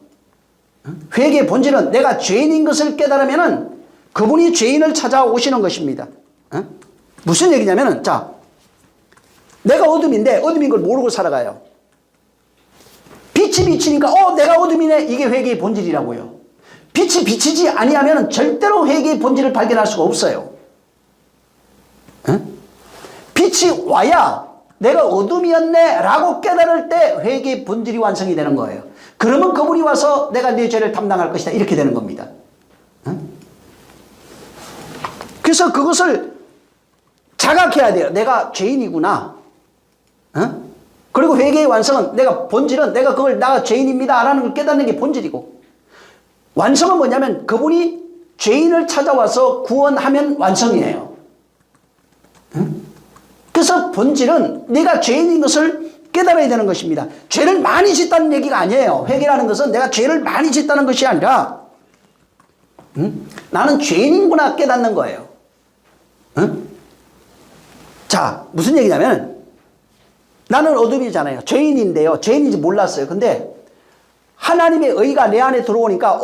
회개의 본질은 내가 죄인인 것을 깨달으면 그분이 죄인을 찾아오시는 것입니다. 무슨 얘기냐면 자, 내가 어둠인데 어둠인 걸 모르고 살아가요. 빛이 비치니까 내가 어둠이네. 이게 회개의 본질이라고요. 빛이 비치지 아니하면 절대로 회개의 본질을 발견할 수가 없어요. 빛이 와야 내가 어둠이었네 라고 깨달을 때 회개의 본질이 완성이 되는 거예요. 그러면 그분이 와서 내가 내 죄를 담당할 것이다 이렇게 되는 겁니다. 그래서 그것을 자각해야 돼요. 내가 죄인이구나. 그리고 회개의 완성은 내가 그걸 나 죄인입니다 라는 걸 깨닫는 게 본질이고, 완성은 뭐냐면 그분이 죄인을 찾아와서 구원하면 완성이에요. 그래서 본질은 내가 죄인인 것을 깨달아야 되는 것입니다. 죄를 많이 짓다는 얘기가 아니에요. 회개라는 것은 내가 죄를 많이 짓다는 것이 아니라 나는 죄인이구나 깨닫는 거예요. 자, 무슨 얘기냐면 나는 어둠이잖아요. 죄인인데요. 죄인인지 몰랐어요. 근데 하나님의 의가 내 안에 들어오니까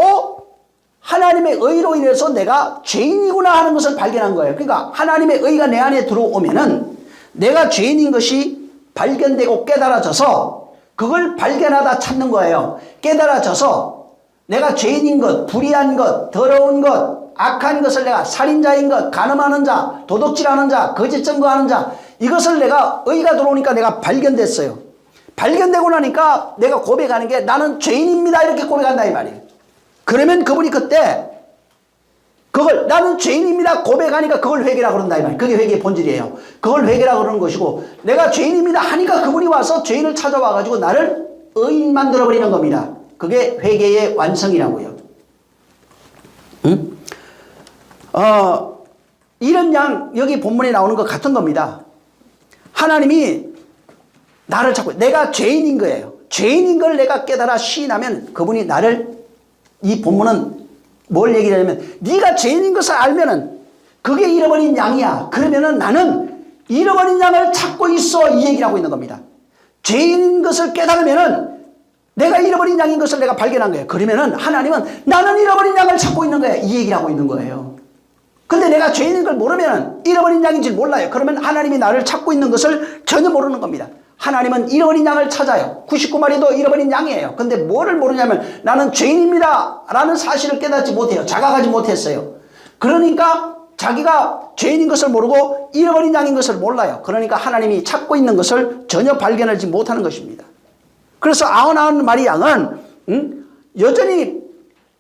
하나님의 의로 인해서 내가 죄인이구나 하는 것을 발견한 거예요. 그러니까 하나님의 의가 내 안에 들어오면은 내가 죄인인 것이 발견되고 깨달아져서 그걸 발견하다 찾는 거예요. 깨달아져서 내가 죄인인 것, 불의한 것, 더러운 것, 악한 것을 내가 살인자인 것, 간음하는 자, 도둑질하는 자, 거짓 증거하는 자, 이것을 내가 의가 들어오니까 내가 발견됐어요. 발견되고 나니까 내가 고백하는 게 나는 죄인입니다 이렇게 고백한다 이 말이에요. 그러면 그분이 그때 그걸 나는 죄인입니다 고백하니까 그걸 회개라고 그런다 이 말이에요. 그게 회개의 본질이에요. 그걸 회개라고 그러는 것이고 내가 죄인입니다 하니까 그분이 와서 죄인을 찾아와 가지고 나를 의인 만들어 버리는 겁니다. 그게 회개의 완성이라고요. 응? 이런 양 여기 본문에 나오는 것 같은 겁니다. 하나님이 나를 찾고 내가 죄인인 거예요. 죄인인 걸 내가 깨달아 시인하면 그분이 나를 이 본문은 뭘 얘기하냐면 네가 죄인인 것을 알면은 그게 잃어버린 양이야. 그러면은 나는 잃어버린 양을 찾고 있어 이 얘기를 하고 있는 겁니다. 죄인인 것을 깨달으면은 내가 잃어버린 양인 것을 내가 발견한 거예요. 그러면은 하나님은 나는 잃어버린 양을 찾고 있는 거예요. 이 얘기를 하고 있는 거예요. 근데 내가 죄인인 걸 모르면 잃어버린 양인지 몰라요. 그러면 하나님이 나를 찾고 있는 것을 전혀 모르는 겁니다. 하나님은 잃어버린 양을 찾아요. 99마리도 잃어버린 양이에요. 근데 뭐를 모르냐면 나는 죄인입니다 라는 사실을 깨닫지 못해요. 자각하지 못했어요. 그러니까 자기가 죄인인 것을 모르고 잃어버린 양인 것을 몰라요. 그러니까 하나님이 찾고 있는 것을 전혀 발견하지 못하는 것입니다. 그래서 99마리 양은 여전히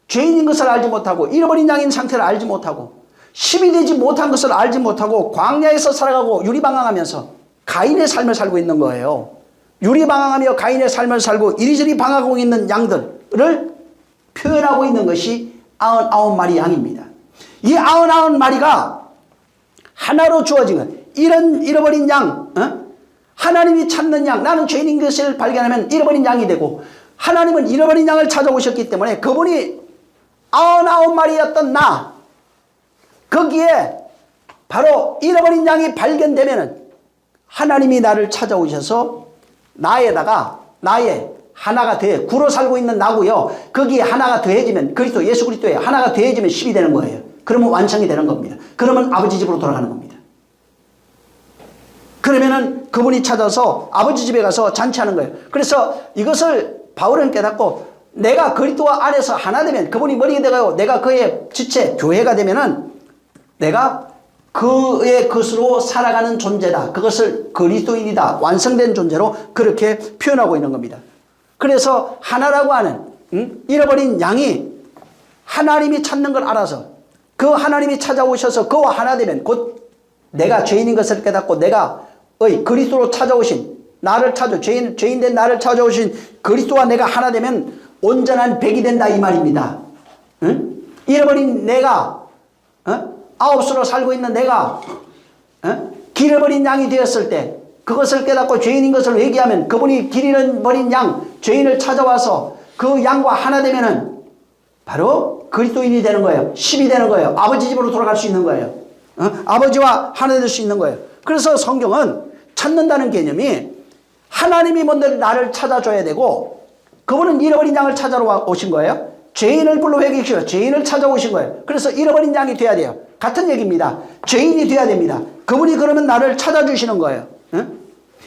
죄인인 것을 알지 못하고 잃어버린 양인 상태를 알지 못하고 10이 되지 못한 것을 알지 못하고 광야에서 살아가고 유리방황하면서 가인의 삶을 살고 있는 거예요. 유리방황하며 가인의 삶을 살고 이리저리 방황하고 있는 양들을 표현하고 있는 것이 99마리 양입니다. 이 99마리가 하나로 주어진 것. 이런 잃어버린 양, 하나님이 찾는 양, 나는 죄인인 것을 발견하면 잃어버린 양이 되고 하나님은 잃어버린 양을 찾아오셨기 때문에 그분이 99마리였던 나, 거기에 바로 잃어버린 양이 발견되면은 하나님이 나를 찾아오셔서 나에다가 나의 하나가 돼 구로 살고 있는 나고요. 거기에 하나가 더해지면 그리스도 예수 그리스도에 하나가 더해지면 10이 되는 거예요. 그러면 완성이 되는 겁니다. 그러면 아버지 집으로 돌아가는 겁니다. 그러면은 그분이 찾아서 아버지 집에 가서 잔치하는 거예요. 그래서 이것을 바울은 깨닫고 내가 그리스도 안에서 하나 되면 그분이 머리가 되고 내가 그의 지체 교회가 되면은 내가 그의 것으로 살아가는 존재다. 그것을 그리스도인이다. 완성된 존재로 그렇게 표현하고 있는 겁니다. 그래서 하나라고 하는 잃어버린 양이 하나님이 찾는 걸 알아서 그 하나님이 찾아오셔서 그와 하나 되면 곧 내가 죄인인 것을 깨닫고 내가 그리스도로 찾아오신 나를 찾아 죄인된 나를 찾아오신 그리스도와 내가 하나 되면 온전한 백이 된다 이 말입니다. 잃어버린 내가 아홉수로 살고 있는 내가 길 잃어버린 양이 되었을 때 그것을 깨닫고 죄인인 것을 회개하면 그분이 길 잃어버린 양 죄인을 찾아와서 그 양과 하나 되면은 바로 그리스도인이 되는 거예요. 10이 되는 거예요. 아버지 집으로 돌아갈 수 있는 거예요. 아버지와 하나 될 수 있는 거예요. 그래서 성경은 찾는다는 개념이 하나님이 먼저 나를 찾아줘야 되고 그분은 잃어버린 양을 찾아러 오신 거예요. 죄인을 불러 회개시켜 죄인을 찾아오신 거예요. 그래서 잃어버린 양이 돼야 돼요. 같은 얘기입니다. 죄인이 돼야 됩니다. 그분이 그러면 나를 찾아주시는 거예요.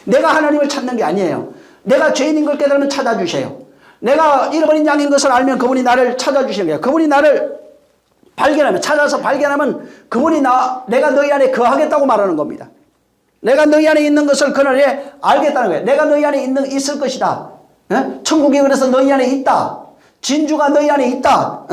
내가 하나님을 찾는 게 아니에요. 내가 죄인인 걸 깨달으면 찾아주세요. 내가 잃어버린 양인 것을 알면 그분이 나를 찾아주시는 거예요. 그분이 나를 발견하면 찾아서 발견하면 그분이 내가 너희 안에 거하겠다고 말하는 겁니다. 내가 너희 안에 있는 것을 그날에 알겠다는 거예요. 내가 너희 안에 있을 것이다. 천국이 그래서 너희 안에 있다. 진주가 너희 안에 있다.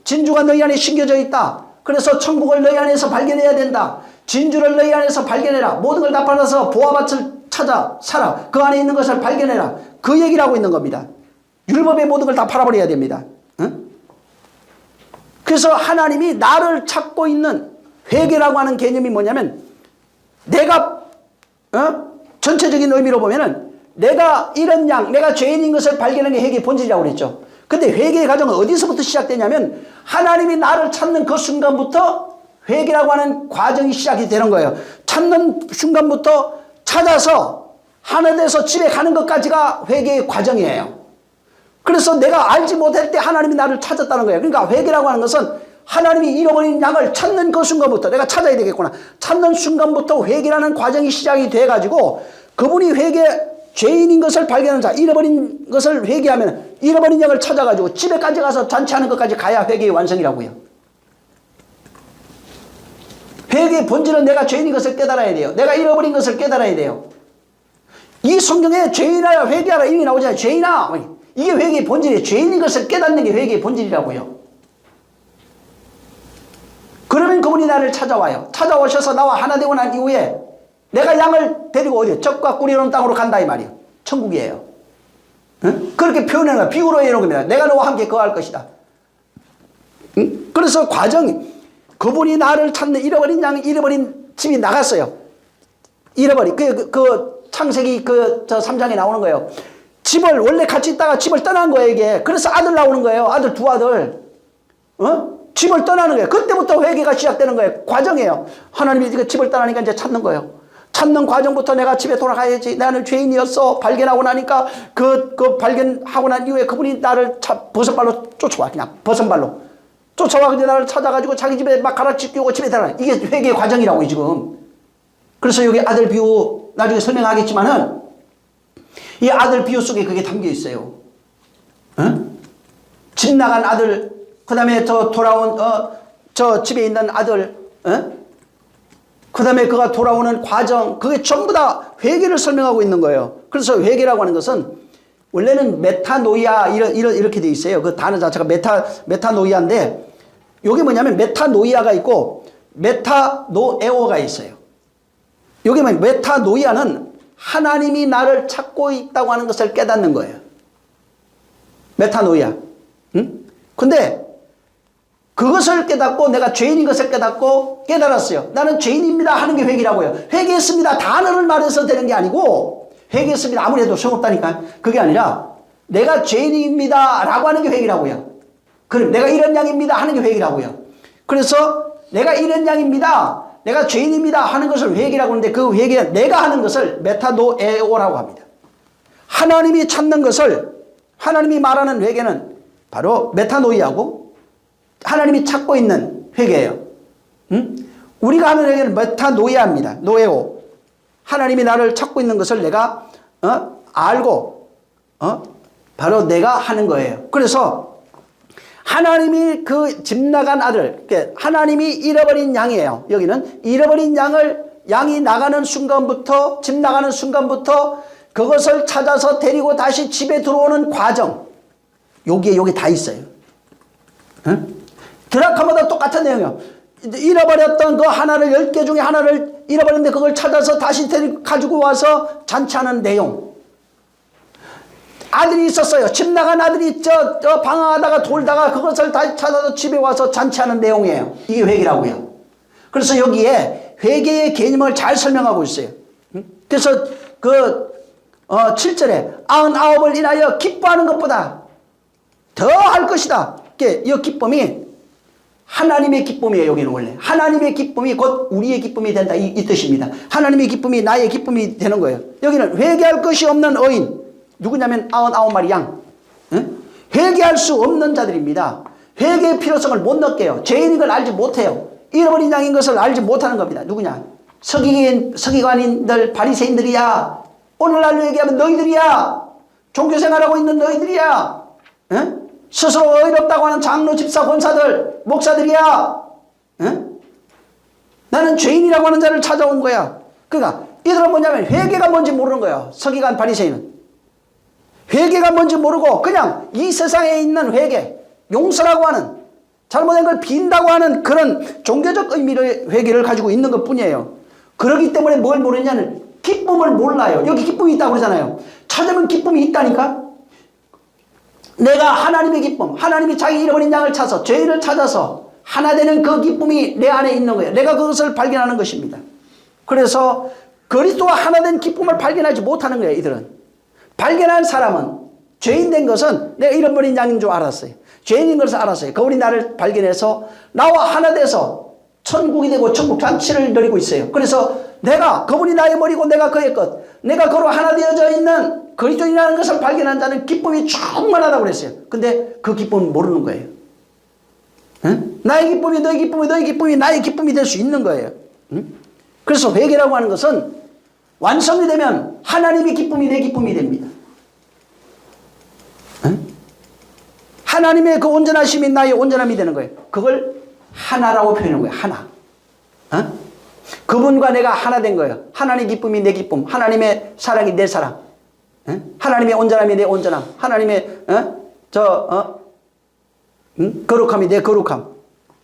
진주가 너희 안에 심겨져 있다. 그래서 천국을 너희 안에서 발견해야 된다. 진주를 너희 안에서 발견해라. 모든 걸 다 팔아서 보화밭을 찾아 살아. 그 안에 있는 것을 발견해라. 그 얘기를 하고 있는 겁니다. 율법의 모든 걸 다 팔아버려야 됩니다. 그래서 하나님이 나를 찾고 있는 회개라고 하는 개념이 뭐냐면 내가 전체적인 의미로 보면은 내가 이런 양, 내가 죄인인 것을 발견하는 게 회개의 본질이라고 그랬죠. 근데 회개의 과정은 어디서부터 시작되냐면 하나님이 나를 찾는 그 순간부터 회개라고 하는 과정이 시작이 되는 거예요. 찾는 순간부터 찾아서 하나 돼서 집에 가는 것까지가 회개의 과정이에요. 그래서 내가 알지 못할 때 하나님이 나를 찾았다는 거예요. 그러니까 회개라고 하는 것은 하나님이 잃어버린 양을 찾는 그 순간부터 내가 찾아야 되겠구나. 찾는 순간부터 회개라는 과정이 시작이 돼가지고 그분이 죄인인 것을 발견한 자, 잃어버린 것을 회개하면 잃어버린 양을 찾아가지고 집에까지 가서 잔치하는 것까지 가야 회개의 완성이라고요. 회개의 본질은 내가 죄인인 것을 깨달아야 돼요. 내가 잃어버린 것을 깨달아야 돼요. 이 성경에 죄인하여 회개하라 이름이 나오잖아요. 죄인아, 이게 회개의 본질이에요. 죄인인 것을 깨닫는 게 회개의 본질이라고요. 그러면 그분이 나를 찾아와요. 찾아오셔서 나와 하나 되고 난 이후에 내가 양을 데리고 어디요? 적과 꿀이 흐르는 땅으로 간다 이 말이에요. 천국이에요. 응? 그렇게 표현하는 거야. 비유로 해놓은 겁니다. 내가 너와 함께 거할 것이다. 응? 그래서 과정이 그분이 나를 찾는 잃어버린 양, 잃어버린 집이 나갔어요. 잃어버린 그 창세기 저 3장에 나오는 거예요. 집을 원래 같이 있다가 집을 떠난 거예요 이게. 그래서 아들 나오는 거예요. 아들 두 아들. 집을 떠나는 거예요. 그때부터 회개가 시작되는 거예요. 과정이에요. 하나님이 집을 떠나니까 이제 찾는 거예요. 찾는 과정부터 내가 집에 돌아가야지. 나는 죄인이었어. 발견하고 나니까 그 발견하고 난 이후에 그분이 나를 버선발로 쫓아와. 그냥 버선발로 쫓아와. 근데 나를 찾아가지고 자기 집에 막 갈아치우고 집에 들어가. 이게 회개의 과정이라고 지금. 그래서 여기 아들 비유 나중에 설명하겠지만은 이 아들 비유 속에 그게 담겨 있어요. 집 나간 아들, 그 다음에 돌아온 저 집에 있는 아들, 그 다음에 그가 돌아오는 과정, 그게 전부 다 회개를 설명하고 있는 거예요. 그래서 회개라고 하는 것은 원래는 메타노이아 이렇게 돼 있어요. 그 단어 자체가 메타노이아인데 이게 뭐냐면 메타노이아가 있고 메타노에오가 있어요. 여기 메타노이아는 하나님이 나를 찾고 있다고 하는 것을 깨닫는 거예요. 메타노이아. 근데 그것을 깨닫고 내가 죄인인 것을 깨닫고 깨달았어요. 나는 죄인입니다 하는 게 회개라고요. 회개했습니다 단어를 말해서 되는 게 아니고 회개했습니다 아무리 해도 소용없다니까. 그게 아니라 내가 죄인입니다 라고 하는 게 회개라고요. 그럼 내가 이런 양입니다 하는 게 회개라고요. 그래서 내가 이런 양입니다, 내가 죄인입니다 하는 것을 회개라고 하는데 그 회개 내가 하는 것을 메타노에오라고 합니다. 하나님이 찾는 것을 하나님이 말하는 회개는 바로 메타노이아고 하나님이 찾고 있는 회개예요. 우리가 하는 회개는 메타노이아입니다. 노에오. 하나님이 나를 찾고 있는 것을 내가 알고 바로 내가 하는 거예요. 그래서 하나님이 그 집 나간 아들, 하나님이 잃어버린 양이에요. 여기는 잃어버린 양이 나가는 순간부터, 집 나가는 순간부터 그것을 찾아서 데리고 다시 집에 들어오는 과정, 여기에 다 있어요. 드라카마다 똑같은 내용이에요. 잃어버렸던 그 하나를 10개 중에 하나를 잃어버렸는데 그걸 찾아서 다시 가지고 와서 잔치하는 내용. 아들이 있었어요. 집 나간 아들이 방황하다가 돌다가 그것을 다시 찾아서 집에 와서 잔치하는 내용이에요. 이게 회개라고요. 그래서 여기에 회개의 개념을 잘 설명하고 있어요. 그래서 7절에 99을 인하여 기뻐하는 것보다 더 할 것이다. 이 기쁨이 하나님의 기쁨이에요. 여기는 원래 하나님의 기쁨이 곧 우리의 기쁨이 된다 이 뜻입니다. 하나님의 기쁨이 나의 기쁨이 되는 거예요. 여기는 회개할 것이 없는 어인, 누구냐면 99마리 양. 회개할 수 없는 자들입니다. 회개의 필요성을 못 느껴요. 죄인인 걸 알지 못해요. 잃어버린 양인 것을 알지 못하는 겁니다. 누구냐? 서기관인들, 바리새인들이야. 오늘날로 얘기하면 너희들이야. 종교생활하고 있는 너희들이야. 스스로 의롭다고 하는 장로, 집사, 권사들, 목사들이야. 나는 죄인이라고 하는 자를 찾아온 거야. 그러니까 이들은 뭐냐면 회개가 뭔지 모르는 거야. 서기관, 바리새인은 회개가 뭔지 모르고 그냥 이 세상에 있는 회개, 용서라고 하는, 잘못된 걸 빈다고 하는 그런 종교적 의미의 회개를 가지고 있는 것 뿐이에요. 그렇기 때문에 뭘 모르냐면 기쁨을 몰라요. 여기 기쁨이 있다고 그러잖아요. 찾으면 기쁨이 있다니까. 내가 하나님의 기쁨, 하나님이 자기 잃어버린 양을 찾아서 죄인을 찾아서 하나 되는 그 기쁨이 내 안에 있는 거예요. 내가 그것을 발견하는 것입니다. 그래서 그리스도와 하나 된 기쁨을 발견하지 못하는 거예요. 이들은. 발견한 사람은 죄인 된 것은 내가 잃어버린 양인 줄 알았어요. 죄인인 것을 알았어요. 그분이 나를 발견해서 나와 하나 돼서 천국이 되고 천국 잔치를 누리고 있어요. 그래서 내가 그분이 나의 머리고 내가 그의 것, 내가 그로 하나 되어져 있는 그리스도인이라는 것을 발견한 자는 기쁨이 충만하다고 그랬어요. 근데 그 기쁨은 모르는 거예요. 응? 나의 기쁨이 너의 기쁨이 너의 기쁨이 나의 기쁨이 될 수 있는 거예요. 응? 그래서 회개라고 하는 것은 완성이 되면 하나님의 기쁨이 내 기쁨이 됩니다. 응? 하나님의 그 온전하심이 나의 온전함이 되는 거예요. 그걸 하나라고 표현하는 거예요. 하나. 어? 그분과 내가 하나 된 거예요. 하나님의 기쁨이 내 기쁨, 하나님의 사랑이 내 사랑, 어? 하나님의 온전함이 내 온전함, 하나님의 거룩함이 내 거룩함.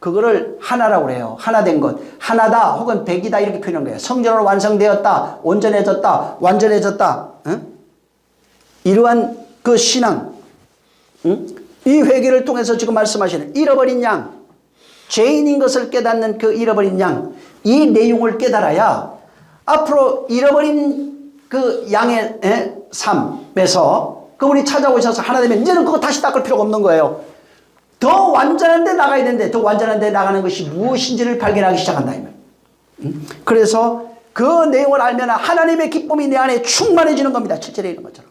그거를 하나라고 그래요. 하나 된 것. 하나다 혹은 백이다 이렇게 표현한 거예요. 성전으로 완성되었다, 온전해졌다, 완전해졌다. 어? 이러한 그 신앙, 이 회개를 통해서 지금 말씀하시는 잃어버린 양, 죄인인 것을 깨닫는 그 잃어버린 양, 이 내용을 깨달아야 앞으로 잃어버린 그 양의 삶에서 그분이 찾아오셔서 하나 되면 이제는 그거 다시 닦을 필요가 없는 거예요. 더 완전한 데 나가야 되는데 더 완전한 데 나가는 것이 무엇인지를 발견하기 시작한다. 그래서 그 내용을 알면 하나님의 기쁨이 내 안에 충만해지는 겁니다. 7절에 있는 것처럼.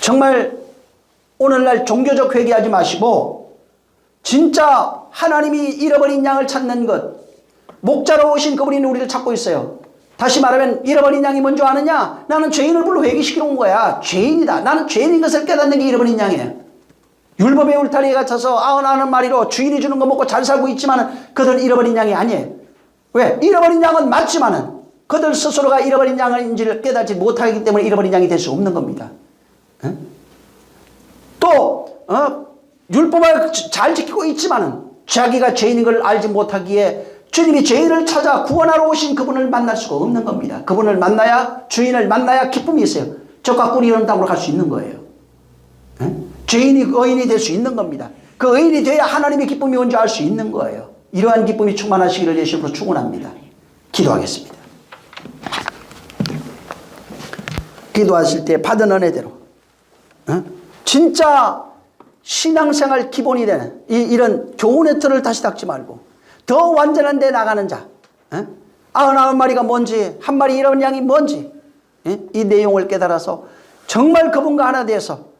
정말 오늘날 종교적 회개하지 마시고 진짜 하나님이 잃어버린 양을 찾는 것, 목자로 오신 그분이 우리를 찾고 있어요. 다시 말하면 잃어버린 양이 뭔지 아느냐? 나는 죄인을 불러 회개시키러 온 거야. 죄인이다. 나는 죄인인 것을 깨닫는 게 잃어버린 양이에요. 율법의 울타리에 갇혀서 아흔 마리로 주인이 주는 거 먹고 잘 살고 있지만 그들은 잃어버린 양이 아니에요. 왜? 잃어버린 양은 맞지만은 그들 스스로가 잃어버린 양인지를 깨닫지 못하기 때문에 잃어버린 양이 될 수 없는 겁니다. 또 율법을 잘 지키고 있지만은 자기가 죄인인 걸 알지 못하기에 주님이 죄인을 찾아 구원하러 오신 그분을 만날 수가 없는 겁니다. 그분을 만나야, 주인을 만나야 기쁨이 있어요. 적과 꿀이 흐르는 땅으로 갈 수 있는 거예요. 죄인이 의인이 될 수 있는 겁니다. 그 의인이 돼야 하나님의 기쁨이 뭔지 알 수 있는 거예요. 이러한 기쁨이 충만하시기를 예수님으로 축원합니다. 기도하겠습니다. 기도하실 때 받은 은혜대로 진짜 신앙생활 기본이 되는 이런 교훈의 틀을 다시 닦지 말고 더 완전한 데 나가는 자, 99마리가 뭔지, 한 마리 잃어버린 양이 뭔지 이 내용을 깨달아서 정말 그분과 하나 되어서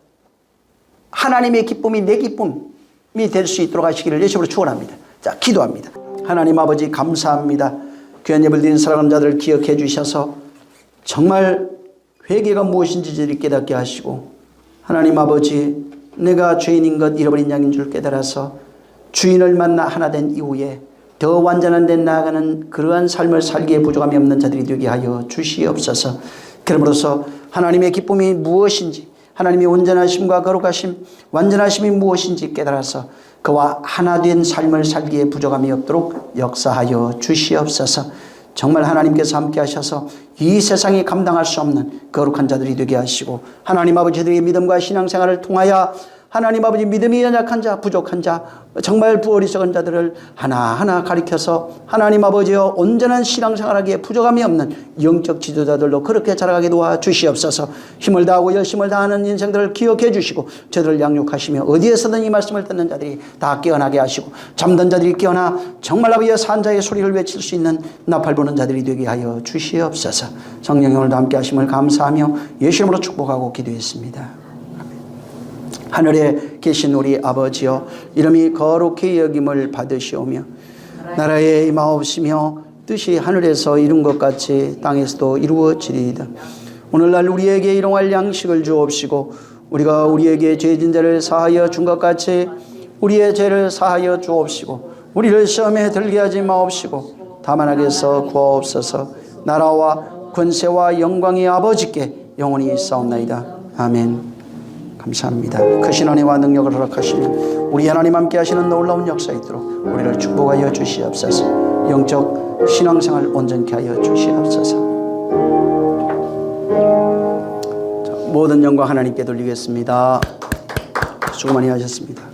하나님의 기쁨이 내 기쁨이 될 수 있도록 하시기를 예수님으로 축원합니다. 자, 기도합니다. 하나님 아버지 감사합니다. 귀한 예배를 드린 사랑하는 자들을 기억해 주셔서 정말 회개가 무엇인지를 깨닫게 하시고 하나님 아버지 내가 죄인인 것 잃어버린 양인 줄 깨달아서 주인을 만나 하나 된 이후에 더 완전한 데 나아가는 그러한 삶을 살기에 부족함이 없는 자들이 되게 하여 주시옵소서. 그러므로서 하나님의 기쁨이 무엇인지 하나님의 온전하심과 거룩하심 완전하심이 무엇인지 깨달아서 그와 하나 된 삶을 살기에 부족함이 없도록 역사하여 주시옵소서. 정말 하나님께서 함께 하셔서 이 세상이 감당할 수 없는 거룩한 자들이 되게 하시고 하나님 아버지들의 믿음과 신앙생활을 통하여 하나님 아버지 믿음이 연약한 자, 부족한 자, 정말 부어리석은 자들을 하나하나 가리켜서 하나님 아버지여 온전한 신앙생활하기에 부족함이 없는 영적 지도자들로 그렇게 자라가게 도와주시옵소서. 힘을 다하고 열심을 다하는 인생들을 기억해 주시고 저들을 양육하시며 어디에서든 이 말씀을 듣는 자들이 다 깨어나게 하시고 잠든 자들이 깨어나 정말 아버지여 산자의 소리를 외칠 수 있는 나팔 부는 자들이 되게 하여 주시옵소서. 성령이 오늘도 함께 하심을 감사하며 예수 이름으로 축복하고 기도했습니다. 하늘에 계신 우리 아버지여 이름이 거룩히 여김을 받으시오며 나라에 임하옵시며 뜻이 하늘에서 이룬 것 같이 땅에서도 이루어지리이다. 오늘날 우리에게 일용할 양식을 주옵시고 우리가 우리에게 죄진 자를 사하여 준 것 같이 우리의 죄를 사하여 주옵시고 우리를 시험에 들게 하지 마옵시고 다만 악에서 구하옵소서. 나라와 권세와 영광이 아버지께 영원히 있사옵나이다. 아멘. 감사합니다. 크신 은혜와 능력을 허락하시며 우리 하나님 함께 하시는 놀라운 역사 있도록 우리를 축복하여 주시옵소서. 영적 신앙생활 온전케 하여 주시옵소서. 자, 모든 영광 하나님께 돌리겠습니다. 수고 많이 하셨습니다.